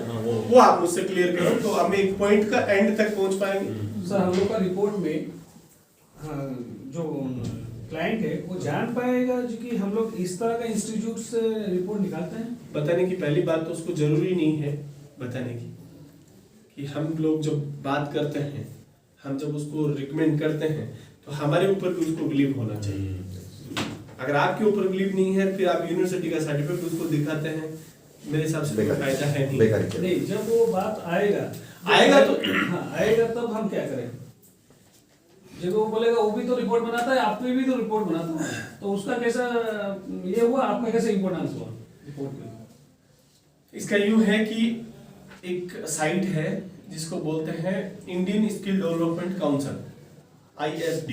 Speaker 1: वो आप मुझसे क्लियर करो तो हम एक पॉइंट का एंड तक पहुंच पाएंगे।
Speaker 3: सर हम लोग का रिपोर्ट में हाँ, जो क्लाइंट है वो जान पाएगा जो कि हम लोग इस तरह का इंस्टीट्यूट से रिपोर्ट निकालते हैं।
Speaker 1: बताने की पहली बात तो उसको जरूरी नहीं है बताने की कि हम लोग जब बात करते हैं, हम जब उसको रिकमेंड करते हैं तो हमारे ऊपर भी उसको बिलीव होना चाहिए। अगर आपके ऊपर बिलीव नहीं है फिर आप यूनिवर्सिटी का सर्टिफिकेट उसको दिखाते हैं, मेरे हिसाब से कोई फायदा है नहीं।
Speaker 2: बेकार ही।
Speaker 3: नहीं, जब वो बात
Speaker 1: आएगा तो
Speaker 3: हाँ आएगा तब हम क्या करें। जब वो बोलेगा वो भी तो रिपोर्ट बनाता है, आप भी तो रिपोर्ट बनाता है, तो उसका कैसा ये हुआ, आपका कैसे इम्पोर्टेंस हुआ रिपोर्ट में।
Speaker 1: इसका यूं है कि एक साइट है जिसको बोलते हैं Indian skill development council, ISD,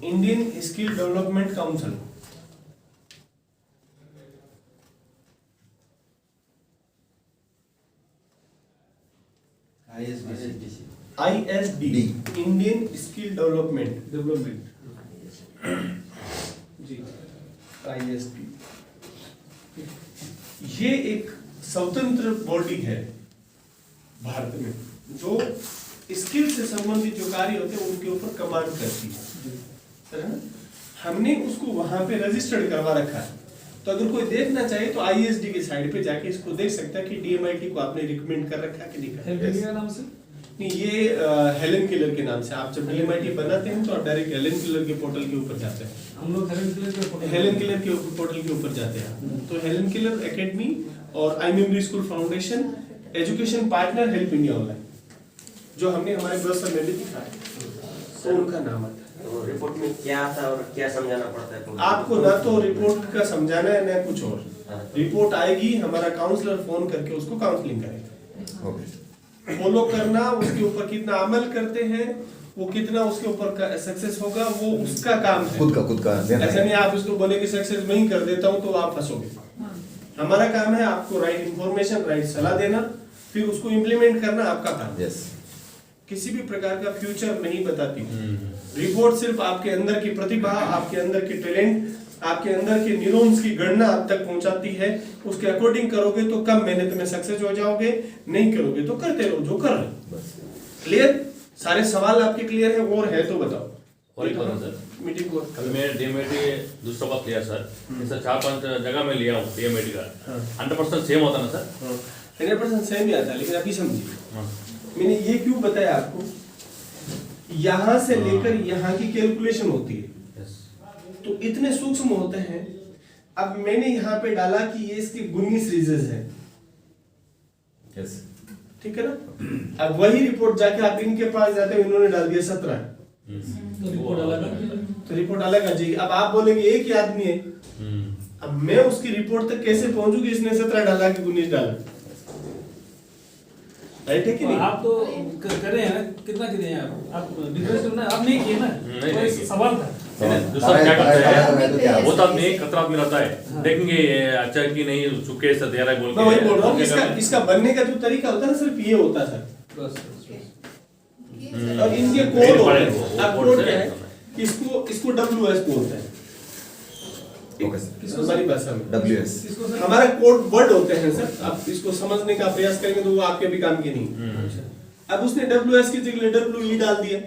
Speaker 1: Indian skill development council. ISD, Indian skill development
Speaker 3: जी
Speaker 1: ISD, ये एक स्वतंत्र बॉडी है भारत में जो स्किल से संबंधित जो कार्य होते हैं उनके ऊपर कमांड करती है ना? हमने उसको वहां पे रजिस्टर्ड करवा रखा है, तो अगर कोई देखना चाहे तो ISD के साइड पे जाके इसको देख सकता है कि DMIT को आपने रिकमेंड कर रखा है कि नहीं कर
Speaker 3: हेल्प
Speaker 1: रखा है।
Speaker 3: नाम से
Speaker 1: नहीं, ये हेलन किलर के नाम से आप जब DMIT बनाते हैं तो आप डायरेक्ट हेलन किलर के पोर्टल के ऊपर जाते हैं।
Speaker 3: हम लोग
Speaker 1: हेलन किलर के पोर्टल के ऊपर जाते हैं तो हेलन किलर एकेडमी और I memory school foundation education partner help India online जो हमने हमारे ब्रोशर में भी दिखाया तो उनका नाम आता है।
Speaker 7: तो रिपोर्ट में क्या आता है और क्या समझाना पड़ता है?
Speaker 1: आपको ना तो रिपोर्ट का समझाना है ना कुछ और,
Speaker 7: हाँ।
Speaker 1: रिपोर्ट आएगी, हमारा काउंसलर फोन करके उसको काउंसलिंग करेगा।
Speaker 2: ओके।
Speaker 1: फॉलो करना, उसके ऊपर कितना अमल करते हैं, वो कितना उसके ऊपर सक्सेस होगा, वो उसका काम है।
Speaker 2: खुद का
Speaker 1: ऐसा नहीं आप उसको बोले कि सक्सेस मैं ही कर देता हूँ तो आप फंसोगे। हमारा काम है आपको राइट इंफॉर्मेशन, राइट सलाह देना, फिर उसको इम्प्लीमेंट करना आपका काम।
Speaker 2: यस।
Speaker 1: किसी भी प्रकार का फ्यूचर नहीं बताती। रिपोर्ट सिर्फ आपके अंदर की प्रतिभा, आपके अंदर की टैलेंट, आपके अंदर के न्यूरॉन्स की गणना आप तक पहुंचाती है। उसके अकॉर्डिंग करोगे तो कम मेहनत में सक्सेस हो जाओगे, नहीं करोगे तो करते रहो जो कर रहे हो। क्लियर? सारे सवाल आपके क्लियर है और है तो बताओ।
Speaker 4: और एक बात सर,
Speaker 1: मीटिंग को
Speaker 4: अभी मैं DMIT दूसरा बात लिया सर, ऐसा 4-5 जगह में लिया हूँ DMIT का, 100% सेम होता ना सर?
Speaker 1: 100% सेम ही आता है, लेकिन अभी समझिए
Speaker 4: हाँ।
Speaker 1: मैंने ये क्यों बताया आपको, यहाँ से लेकर यहाँ की कैलकुलेशन होती है
Speaker 4: यस।
Speaker 1: तो इतने सूक्ष्म होते हैं। अब मैंने यहाँ पे डाला कि ये इसके 19 रीजन है,
Speaker 2: यस।
Speaker 1: ठीक है ना। अब वही रिपोर्ट जाके आप इनके पास जाते हो, इन्होंने डाल दिया 17,
Speaker 3: तो रिपोर्ट अलग
Speaker 1: तो रिपोर्ट अलग आ जाएगी। अब आप बोलेंगे एक ही आदमी है, अब मैं उसकी रिपोर्ट तक कैसे पहुंचूंगी, इसने 17 डाला कि 19 डाला, राइट है कि नहीं?
Speaker 3: आप तो कर रहे हैं ना, कितना किए हैं आप डिफरेंस तो ना आप नहीं किए ना,
Speaker 4: नहीं
Speaker 3: तो
Speaker 4: किए।
Speaker 3: सवाल था
Speaker 4: दूसरा क्या करता
Speaker 2: मैं तो क्या
Speaker 4: है, वो तो आदमी कतरा आदमी रहता है, देखेंगे ये अच्छा है कि नहीं, चुपके से दे रहा है बोल
Speaker 1: मैं वही बोल रहा हूँ,
Speaker 4: के
Speaker 1: इसका बनने का जो तरीका होता है ना सिर्फ ये होता है सर।
Speaker 3: बस
Speaker 1: और इनके कोड होते हैं। अब कोड क्या है, इसको WS बोलते हैं
Speaker 2: ओके सर,
Speaker 1: इसको हमारी भाषा में।
Speaker 2: WS
Speaker 3: इसको सर
Speaker 1: हमारे कोड वर्ड होते हैं सर, आप इसको समझने का प्रयास करेंगे तो वो आपके भी काम के नहीं। अब उसने WS की जगह WE डाल दिया,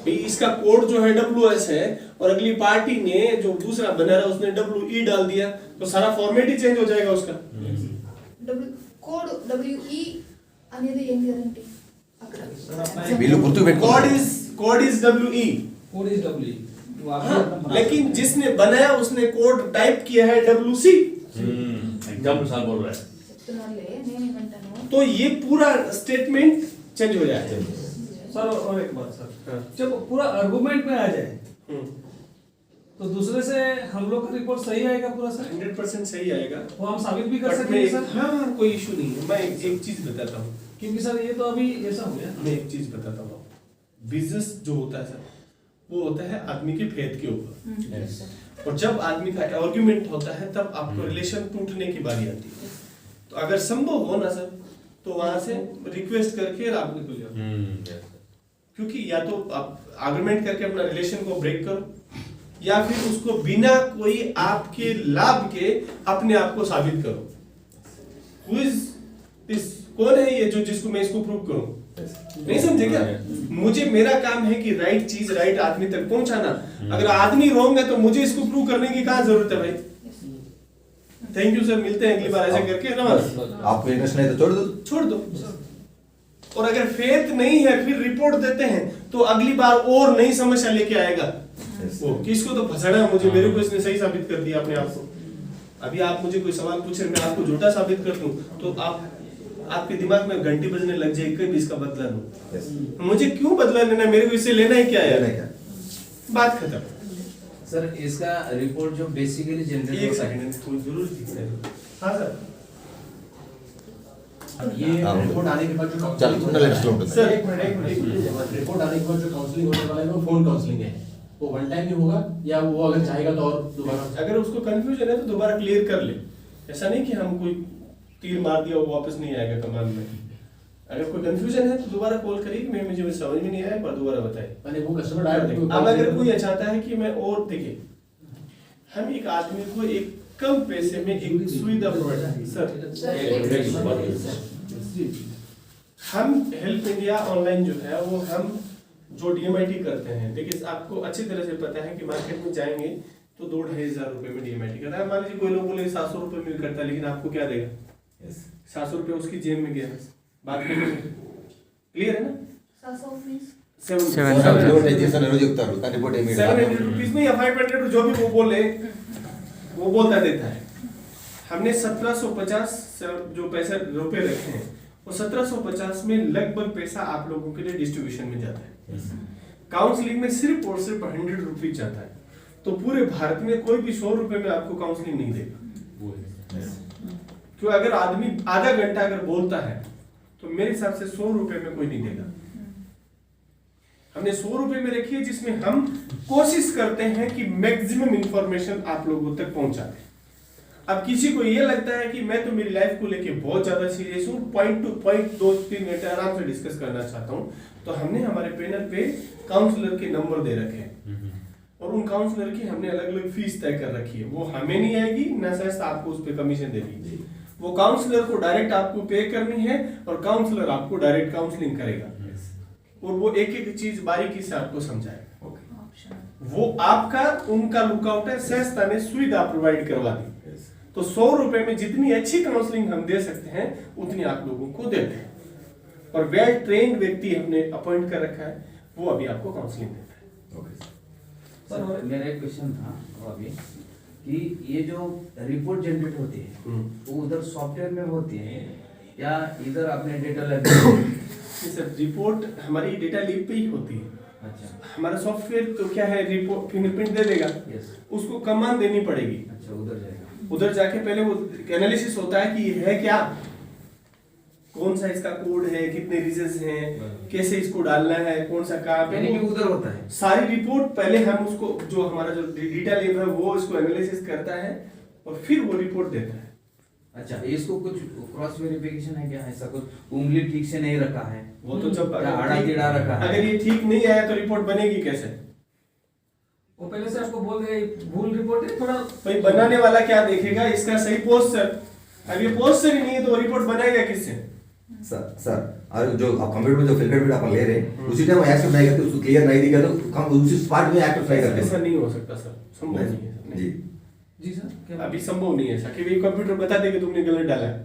Speaker 1: इसका कोड जो है WS है, और अगली पार्टी ने जो दूसरा बना रहा उसने WE डाल दिया, तो सारा फॉर्मेट ही चेंज हो जाएगा उसका।
Speaker 6: కోడ్ WE అనేది ఏం గ్యారంటీ అక్కడ
Speaker 2: వీళ్ళు గుర్తుపెట్టుకో
Speaker 1: code is WE।
Speaker 3: Code is W वो आप
Speaker 1: हाँ, लेकिन जिसने बनाया उसने कोड टाइप किया है WC।
Speaker 4: एग्जाम्पल साल बोल रहा है,
Speaker 6: చెప్తున్నారులే నేను ఏమంటాను
Speaker 1: तो ये पूरा स्टेटमेंट चेंज हो जाए।
Speaker 3: सर और एक बात सर,
Speaker 1: हाँ।
Speaker 3: जब पूरा आर्गुमेंट में आ जाए
Speaker 1: हम्म,
Speaker 3: तो दूसरे से हम लोग का रिपोर्ट सही आएगा पूरा सर,
Speaker 1: 100% सही आएगा।
Speaker 3: वो हम साबित भी कर
Speaker 1: बट
Speaker 3: सकेंगे
Speaker 1: मैं
Speaker 3: सर।
Speaker 1: हाँ कोई इशू नहीं है। मैं एक चीज बताता हूँ,
Speaker 3: क्योंकि सर ये तो अभी ऐसा हो गया।
Speaker 1: मैं एक चीज बताता हूँ। बिजनेस जो होता है सर, वो होता है आदमी के फेथ के ऊपर, और जब आदमी का आर्गुमेंट होता है तब आपको रिलेशन टूटने की बारी आती है। तो अगर संभव हो ना सर, तो वहां से रिक्वेस्ट करके आप निकल जाओ, क्योंकि या तो आप आर्गुमेंट करके अपना रिलेशन को ब्रेक करो, या फिर उसको बिना कोई आपके लाभ के अपने आप को साबित करो। Who is this? कौन है ये जो जिसको मैं इसको प्रूव करूं? नहीं समझे क्या? मुझे मेरा काम है कि राइट चीज राइट आदमी तक पहुंचाना। अगर आदमी रॉन्ग है तो मुझे इसको प्रूव करने की कहाँ जरूरत है भाई? थैंक यू सर, मिलते हैं अगली बार ऐसे करके। नमस्ते।
Speaker 2: आपको इंटरेस्ट नहीं तो छोड़ दो।
Speaker 1: छोड़ दो। और अगर फेथ नहीं है फिर रिपोर्ट देते हैं तो अगली बार और नई समस्या लेके आएगा। वो किसको तो फंसाना है मुझे, मेरे को इसने सही साबित कर दिया अपने आप को। अभी आप मुझे कोई सवाल पूछे, मैं आपको झूठा साबित कर दूं तो आपके दिमाग में घंटी बजने लग जाएगी कि इसका बदला लूं। मुझे क्यों बदला लेना, मेरे को इससे लेना ही क्या है? बात खत्म।
Speaker 8: सर इसका रिपोर्ट जो बेसिकली जनरेट
Speaker 1: एक
Speaker 8: होता है,
Speaker 1: सेकंड कोई जरूर दिखता है। हाँ सर,
Speaker 9: ये रिपोर्ट आने के बाद जो
Speaker 2: चल थोड़ा लेट स्लो होता है।
Speaker 1: सर
Speaker 9: एक मिनट रिपोर्ट आने के बाद जो काउंसलिंग होने वाला है वो फोन काउंसलिंग है, वो वन टाइम ही होगा या वो अगर चाहेगा तो और दोबारा?
Speaker 1: अगर उसको कंफ्यूजन है तो दोबारा क्लियर कर ले। ऐसा नहीं कि हम कोई तीर मार दिया वो वापस नहीं आएगा कमांड में। अगर कोई कंफ्यूजन है तो दोबारा कॉल करिए, मैं मुझे समझ में नहीं आया पर दोबारा बताए।
Speaker 9: मैंने वो कस्टमर डायरेक्ट
Speaker 1: अब अगर कोई चाहता है कि मैं और देखिए, हम एक आदमी को एक कम पैसे में एक सुविधा प्रोवाइड सर, हम हेल्प इंडिया ऑनलाइन जो है वो हम जो DMIT करते हैं, देखिए आपको अच्छी तरह से पता है कि मार्केट में जाएंगे तो 2-2,500 रुपए में DMIT करता है। मान लीजिए कोई लोग बोले 700 रुपए में करता है, लेकिन आपको क्या देगा? 700 रुपए उसकी जेब में गया। बात क्लियर है ना?
Speaker 6: 700 means
Speaker 1: 700
Speaker 2: చేసిన రోజు చెప్తారు కానీ రిపోర్ట్ ఏమీ
Speaker 1: 700 रुपीस में या 500 जो भी वो बोले वो बोलता देता है। हमने 1750 जो पैसे रुपए रखे हैं वो 1750 में लगभग पैसा आप लोगों के लिए डिस्ट्रीब्यूशन में जाता है। काउंसलिंग में सिर्फ और सिर्फ 100 रुपीज जाता है। तो पूरे भारत में कोई भी 100 रुपए में आपको काउंसलिंग नहीं देगा। क्यों? अगर आदमी आधा घंटा अगर बोलता है तो मेरे हिसाब से 100 रुपए में कोई नहीं देगा। हमने 100 रुपए में रखी है जिसमें हम कोशिश करते हैं कि मैक्सिमम इंफॉर्मेशन आप लोगों तक पहुंचा दें। अब किसी को ये लगता है कि मैं तो मेरी लाइफ को लेके बहुत ज्यादा सीरियस हूँ, पॉइंट टू पॉइंट 2-3 घंटे आराम से डिस्कस करना चाहता हूँ, तो हमने हमारे पैनल पे काउंसलर के नंबर दे रखे हैं और उन काउंसलर की हमने अलग अलग फीस तय कर रखी है। वो हमें नहीं आएगी ना शायद आपको उस पर कमीशन देगी। वो काउंसलर को डायरेक्ट आपको पे करनी है और काउंसलर आपको डायरेक्ट काउंसलिंग करेगा और वो एक एक चीज बारीकी से आपको समझाएगा। वो आपका उनका लुकआउट है, सहजता ने सुविधा प्रोवाइड करवा दी। तो 100 रुपए में जितनी अच्छी काउंसलिंग हम दे सकते हैं उतनी आप लोगों को देते हैं और वेल ट्रेन्ड व्यक्ति हमने अपॉइंट कर रखा है, वो अभी आपको काउंसलिंग देता है।
Speaker 8: सर मेरा एक क्वेश्चन था अभी कि ये जो रिपोर्ट जनरेट होती है वो उधर सॉफ्टवेयर में होती है या इधर अपने डेटा लैब
Speaker 1: सर रिपोर्ट हमारी डेटा लीप पे ही होती है।
Speaker 8: अच्छा
Speaker 1: हमारा सॉफ्टवेयर तो क्या है, रिपोर्ट फिंगरप्रिंट दे देगा, उसको कमांड देनी पड़ेगी।
Speaker 8: अच्छा उधर जाएगा,
Speaker 1: उधर जाके पहले वो एनालिसिस होता है कि ये है क्या, कौन सा इसका कोड है, कितने रीजंस हैं, कैसे इसको डालना है, कौन सा काम
Speaker 8: यानी
Speaker 1: है,
Speaker 8: कि उधर होता है।
Speaker 1: सारी रिपोर्ट पहले हम उसको, जो हमारा जो डेटा लेब है वो इसको एनालिसिस करता है और फिर वो रिपोर्ट देता है।
Speaker 8: अच्छा, इसको कुछ क्रॉस वेरिफिकेशन है क्या? ऐसा कुछ उंगली ठीक से नहीं रखा है,
Speaker 1: वो तो जब
Speaker 8: या आड़ा टेढ़ा रखा है।
Speaker 1: अगर ये ठीक नहीं आया तो रिपोर्ट बनेगी कैसे?
Speaker 3: वो पहले से आपको बोल दे भूल रिपोर्ट है थोड़ा।
Speaker 1: भाई बनाने वाला क्या देखेगा? इसका सही पोस्टर, अब ये पोस्टर ही नहीं है तो रिपोर्ट बनाएगा किससे?
Speaker 2: सर और जो आप कंप्यूटर में जो फिंगरप्रिंट अपन ले रहे हैं उसी टाइम एक्सेप्ट नहीं करते, उसको क्लियर नहीं दिखा तो हम उसी स्पॉट में एक्सेप्ट नहीं करते।
Speaker 1: ऐसा नहीं हो सकता सर, संभव नहीं है।
Speaker 2: जी
Speaker 3: जी सर, क्या
Speaker 1: अभी संभव नहीं है ऐसा कि भाई कंप्यूटर बता दे कि तुमने गलत डाला है।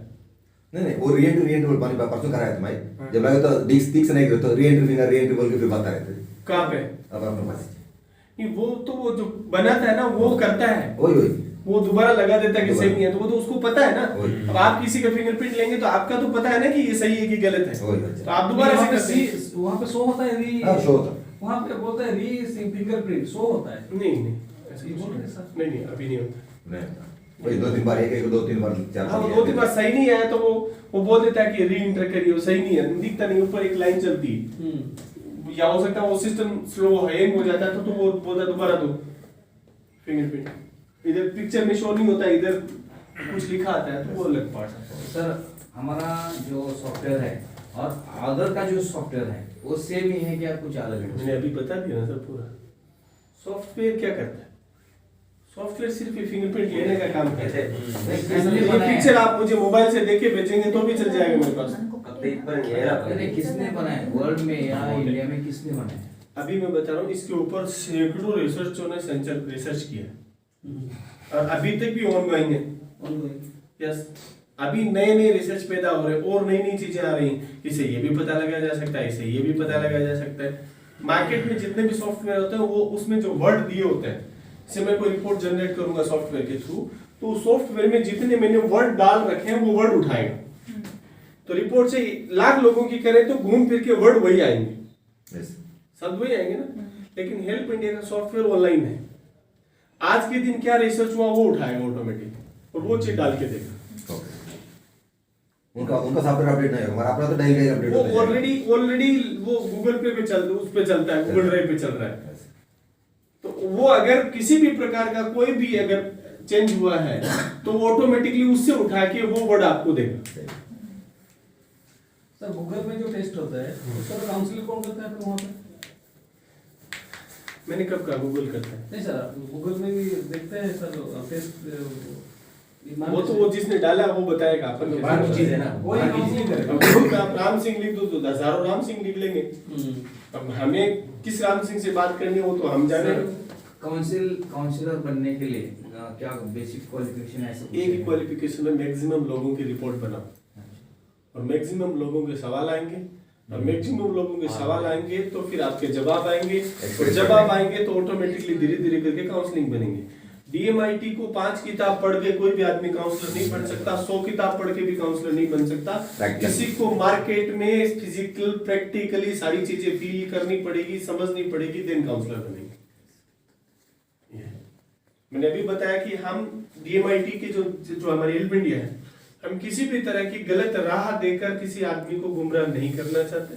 Speaker 2: नहीं वो रीएंट्री पानी परसों कराया था मैं, जब लगा तो ठीक से नहीं करे तो रीएंट्री बोल के फिर बता रहे थे।
Speaker 1: कहाँ पे?
Speaker 2: अब अपने पास
Speaker 1: नहीं, वो तो वो जो बनाता है ना वो करता है,
Speaker 2: वही
Speaker 1: वो दोबारा लगा देता है कि सही नहीं है, तो वो तो उसको पता है ना।
Speaker 2: वही।
Speaker 1: अब आप किसी का फिंगरप्रिंट लेंगे तो आपका तो पता है ना कि ये सही है कि गलत है,
Speaker 2: वही।
Speaker 1: तो आप दोबारा से करते हैं।
Speaker 3: वहाँ पे शो होता है री,
Speaker 2: हाँ, show होता है।
Speaker 3: वहाँ पे बोलता है री फिंगरप्रिंट शो होता है।
Speaker 1: नहीं ऐसा
Speaker 3: ये
Speaker 1: कुछ
Speaker 3: बोल रहे हैं
Speaker 1: नहीं।
Speaker 3: सर।
Speaker 1: नहीं अभी नहीं होता।
Speaker 2: नहीं वही 2-3 बार एक दो तीन बार चार
Speaker 1: हाँ, वो 2-3 बार सही नहीं आया तो वो बोल देता है कि री इंटर करिए, वो सही नहीं है, दिखता नहीं, ऊपर एक लाइन चलती है। या हो सकता है वो सिस्टम स्लो हैंग हो जाता है तो वो बोलता है दोबारा दो फिंगरप्रिंट। इधर पिक्चर में शो नहीं होता, इधर कुछ लिखा आता है तो वो अलग पार्ट है।
Speaker 8: सर हमारा जो सॉफ्टवेयर है और अदर का जो सॉफ्टवेयर है वो सेम ही है क्या, कुछ अलग है?
Speaker 1: मैंने अभी बता दिया ना सर पूरा। सॉफ्टवेयर क्या करता है? सॉफ्टवेयर सिर्फ ये फिंगरप्रिंट लेने का काम करता है।
Speaker 8: किसने
Speaker 1: ये
Speaker 8: बनाया है?
Speaker 1: पिक्चर आप मुझे मोबाइल से देख के भेजेंगे तो भी चल जाएगा मेरे पास।
Speaker 7: अपडेट पर ये रहा
Speaker 8: अरे किसने बनाया, वर्ल्ड में या इंडिया में किसने बनाया?
Speaker 1: अभी मैं बता रहा हूँ, इसके ऊपर सैकड़ों रिसर्चों ने रिसर्च किया और अभी तक भी ऑनगोइंग है। यस, अभी नए नए रिसर्च पैदा हो रहे हैं और नई नई चीजें आ रही हैं। इससे ये भी पता लगाया जा सकता है, इससे ये भी पता लगाया जा सकता है। मार्केट में जितने भी सॉफ्टवेयर होते हैं वो उसमें जो वर्ड दिए होते हैं, जैसे मैं कोई रिपोर्ट जनरेट करूंगा सॉफ्टवेयर के थ्रू, तो सॉफ्टवेयर में जितने मैंने वर्ड डाल रखे हैं वो वर्ड उठाएगा। तो रिपोर्ट से लाख लोगों की करें तो घूम फिर के वर्ड वही आएंगे, शब्द वही आएंगे ना। लेकिन हेल्प इंडिया का सॉफ्टवेयर ऑनलाइन है, आज के दिन क्या रिसर्च हुआ वो उठाएगा ऑटोमेटिक और वो चीज डाल के देगा।
Speaker 2: उनका सॉफ्टवेयर अपडेट नहीं होगा, अपना तो डेली अपडेट
Speaker 1: वो
Speaker 2: होता है।
Speaker 1: ऑलरेडी वो गूगल पे उस पे चलता है, गूगल ड्राइव पे चल रहा है। तो वो अगर किसी भी प्रकार का कोई भी अगर चेंज हुआ है तो वो ऑटोमेटिकली उससे उठा के वो वर्ड आपको देगा।
Speaker 3: सर गूगल में जो टेस्ट होता है उसका तो काउंसलिंग कौन करता है फिर वहाँ पे?
Speaker 1: मैंने कब कहा गूगल करता है?
Speaker 3: नहीं सर, गूगल में भी देखते हैं सर टेस्ट।
Speaker 1: वो तो वो जिसने डाला वो बताएगा, अपन
Speaker 9: तो बाहर की चीज है ना,
Speaker 3: वही
Speaker 9: बाहर की
Speaker 3: काउंसलिंग
Speaker 9: चीज है।
Speaker 3: करेगा।
Speaker 1: अब आप राम सिंह लिख दो तो हजारों राम सिंह लिख लेंगे। अब हमें किस राम सिंह से बात करनी है वो तो हम जाने।
Speaker 8: काउंसिलर बनने के लिए क्या बेसिक क्वालिफिकेशन ऐसा कुछ
Speaker 1: एक ही
Speaker 8: है?
Speaker 1: क्वालिफिकेशन में मैक्सिमम लोगों की रिपोर्ट बनाओ और मैक्सिमम लोगों के सवाल आएंगे और मैक्सिमम लोगों के सवाल आएंगे तो फिर आपके जवाब आएंगे और जवाब आएंगे तो ऑटोमेटिकली धीरे धीरे करके काउंसलिंग बनेंगे। डीएमआईटी को 5 किताब पढ़ के कोई भी आदमी काउंसलर नहीं बन सकता, 100 किताब पढ़ के भी काउंसलर नहीं बन सकता। किसी को मार्केट में फिजिकल प्रैक्टिकली सारी चीजें फील करनी पड़ेगी, समझनी पड़ेगी, देन काउंसलर बनेंगे। मैंने अभी बताया कि हम डीएमआईटी के जो हमारी हेल्प इंडिया है, हम किसी भी तरह की गलत राह देकर किसी आदमी को गुमराह नहीं करना चाहते।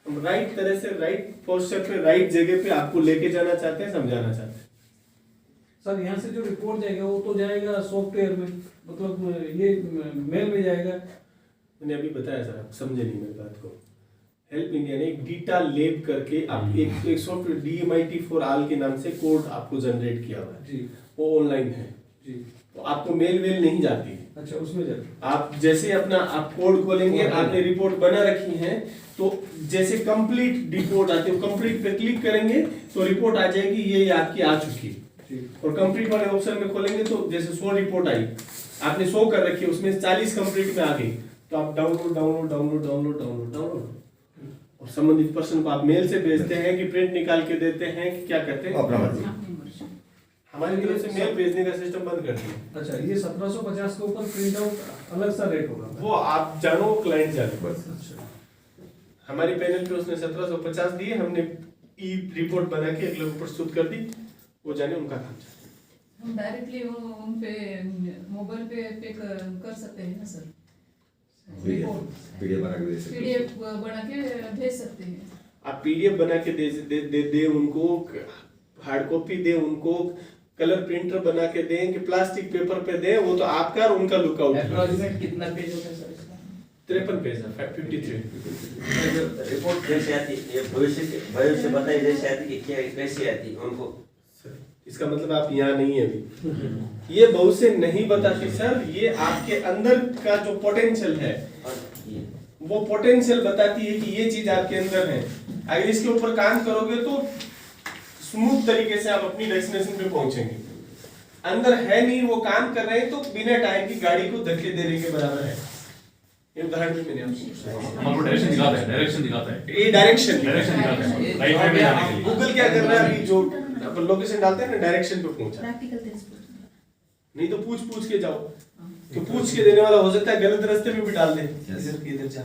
Speaker 1: हम राइट तरह से राइट पोस्टर पे राइट जगह पे आपको लेके जाना चाहते हैं, समझाना चाहते हैं।
Speaker 3: सर यहाँ से जो रिपोर्ट जाएगा वो तो जाएगा सॉफ्टवेयर में, मतलब ये मेल में जाएगा।
Speaker 1: मैंने अभी बताया सर, आप समझे नहीं मेरी बात को। हेल्प इंडिया ने एक डेटा लेब करके आप एक सॉफ्टवेयर डीएमआईटी फॉर ऑल के नाम से कोड आपको जनरेट किया हुआ है
Speaker 3: जी,
Speaker 1: वो ऑनलाइन है
Speaker 3: जी।
Speaker 1: तो आपको मेल नहीं जाती है।
Speaker 3: अच्छा, उसमें जाएगा।
Speaker 1: आप जैसे अपना आप कोड खोलेंगे, आपने रिपोर्ट बना रखी है तो जैसे कंप्लीट रिपोर्ट आती है, कंप्लीट पे क्लिक करेंगे तो रिपोर्ट आ जाएगी, ये आपकी आ चुकी है। और कंप्लीट वाले ऑप्शन में खोलेंगे तो जैसे 100 रिपोर्ट आई, आपने 100 कर रखी है, उसमें 40 कंप्लीट में आ गई तो आप डाउनलोड और संबंधित पर्सन को आप मेल से भेजते हैं कि प्रिंट निकाल के देते हैं कि क्या करते हैं?
Speaker 2: अपना मर्जी।
Speaker 1: हमारी तरफ से मेल भेजने का सिस्टम बंद कर दिया।
Speaker 3: अच्छा, ये 1750 के ऊपर प्रिंट आउट अलग सा रेट होगा?
Speaker 1: वो आप जानो, क्लाइंट जाने।
Speaker 2: बस
Speaker 3: अच्छा,
Speaker 1: हमारी पैनल पे उसने 1750 दिए, हमने ई रिपोर्ट बना के अगले को प्रस्तुत कर दी, वो जाने उनका काम चले।
Speaker 6: हम डायरेक्टली वो उन पे मोबाइल पे पे कर सकते हैं ना सर?
Speaker 2: पीडीएफ बना के दे सकते हैं।
Speaker 6: PDF बना के भेज सकते हैं।
Speaker 1: आप PDF बना के दे उनको, हार्ड कॉपी दे उनको, कलर प्रिंटर बना के दें कि प्लास्टिक पेपर पे दे, वो तो आपका और उनका लुकआउट है।
Speaker 8: अप्रोक्सीमेट कितना पेज होता है सर इसका?
Speaker 1: 53 पेज है, 53।
Speaker 7: रिपोर्ट जैसे आती है, ये भविष्य बताइए जैसे आती है, क्या कैसे आती है उनको?
Speaker 1: इसका मतलब आप यहाँ नहीं है अभी। ये बहुत से नहीं बताती सर, ये आपके अंदर का जो पोटेंशियल है
Speaker 7: और ये
Speaker 1: वो पोटेंशियल बताती है कि ये चीज आपके अंदर है। अगर इसके ऊपर काम करोगे तो स्मूथ तरीके से आप अपनी डेस्टिनेशन पे पहुंचेंगे। अंदर है नहीं, वो काम कर रहे हैं तो बिना टायर की गाड़ी को धक्के देने के बराबर है। ये उदाहरण भी मैंने आपको
Speaker 4: हमको डायरेक्शन दिखाता है, डायरेक्शन दिखाता है,
Speaker 1: ये डायरेक्शन
Speaker 4: दिखाता है राइट वे में जाने के लिए।
Speaker 1: गूगल क्या कर रहा है अभी, जो अपन लोकेशन डालते हैं ना, डायरेक्शन पे पहुंचा।
Speaker 6: Practical test.
Speaker 1: नहीं तो पूछ के जाओ, तो पूछ के देने वाला हो सकता है गलत रास्ते में भी डाल दे। इधर जा।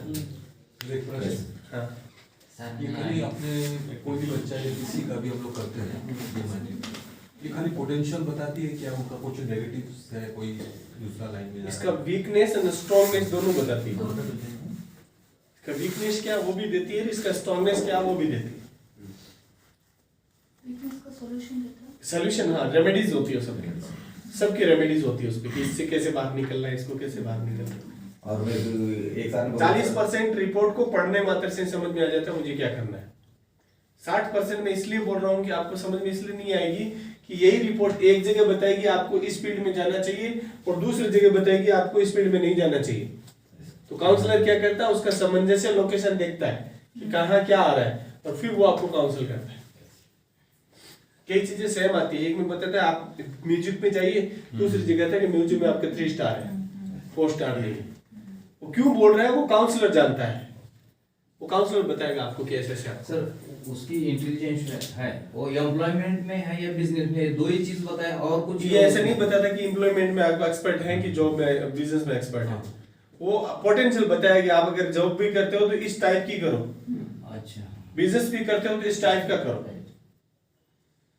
Speaker 9: एक प्रश्न,
Speaker 1: हाँ
Speaker 9: ये खाली अपने कोई भी बच्चा या किसी का भी हम लोग करते हैं, ये खाली पोटेंशियल बताती है क्या उनका कुछ नेगेटिव्स है, कोई दूसरा लाइन में
Speaker 1: इसका वीकनेस एंड स्ट्रॉन्गनेस दोनों बताती है। इसका वीकनेस क्या वो भी देती है, इसका स्ट्रॉन्गनेस क्या वो भी देती है।
Speaker 6: वीकनेस का सॉल्यूशन देता है।
Speaker 1: सोल्यूशन, हाँ रेमेडीज होती है सबकी रेमेडीज होती है उस पे कि इससे कैसे बाहर निकलना है, इसको कैसे बाहर निकलना है।
Speaker 2: और मैं एक साल में
Speaker 1: 40% रिपोर्ट को पढ़ने मात्र से समझ में आ जाता है मुझे क्या करना है। 60% में इसलिए बोल रहा हूँ कि आपको समझ में इसलिए नहीं आएगी कि यही रिपोर्ट एक जगह बताएगी आपको इस फील्ड में जाना चाहिए और दूसरी जगह बताएगी आपको इस फील्ड में नहीं जाना चाहिए। तो काउंसलर क्या करता है, उसका सामंजस्य लोकेशन देखता है कि कहाँ क्या आ रहा है और फिर वो आपको काउंसिल करता है। कई चीजें सेम आती है, एक में बताता है आप म्यूजिक में जाइए, दूसरी जगह था कि म्यूजिक में आपके 3 स्टार है, 4 स्टार नहीं। वो क्यों बोल रहा है वो काउंसलर जानता है, वो काउंसलर बताएगा आपको कि ऐसे आपको।
Speaker 8: सर उसकी इंटेलिजेंस है, वो एम्प्लॉयमेंट में है या बिजनेस में, दो ही चीज बताए और कुछ
Speaker 1: ये ऐसे नहीं बताता कि एम्प्लॉयमेंट में आपको एक्सपर्ट है कि जॉब में बिजनेस में एक्सपर्ट है। वो पोटेंशियल बताया कि आप अगर जॉब भी करते हो तो इस टाइप की करो,
Speaker 8: अच्छा
Speaker 1: बिजनेस भी करते हो तो इस टाइप का करो,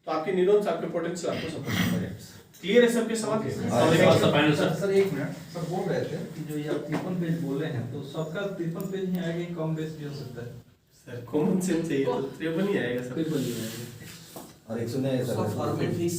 Speaker 1: तो आपके न्यूरॉन्स आपके पोटेंशियल आपको सपोर्ट करेंगे। क्लियर है सबके सवाल?
Speaker 4: Final sir.
Speaker 5: सर एक मिनट, सर बोल रहे थे कि जो ये आप 53 पेज बोल रहे हैं, तो सबका 53 पेज ही आएगा, कम बेस भी हो सकता है?
Speaker 1: सर कॉमन सेंस चाहिए तो 53 ही आएगा सब।
Speaker 3: बिल्कुल नहीं आएगा।
Speaker 2: और एक सुने
Speaker 9: उसका फॉर्मेट फिक्स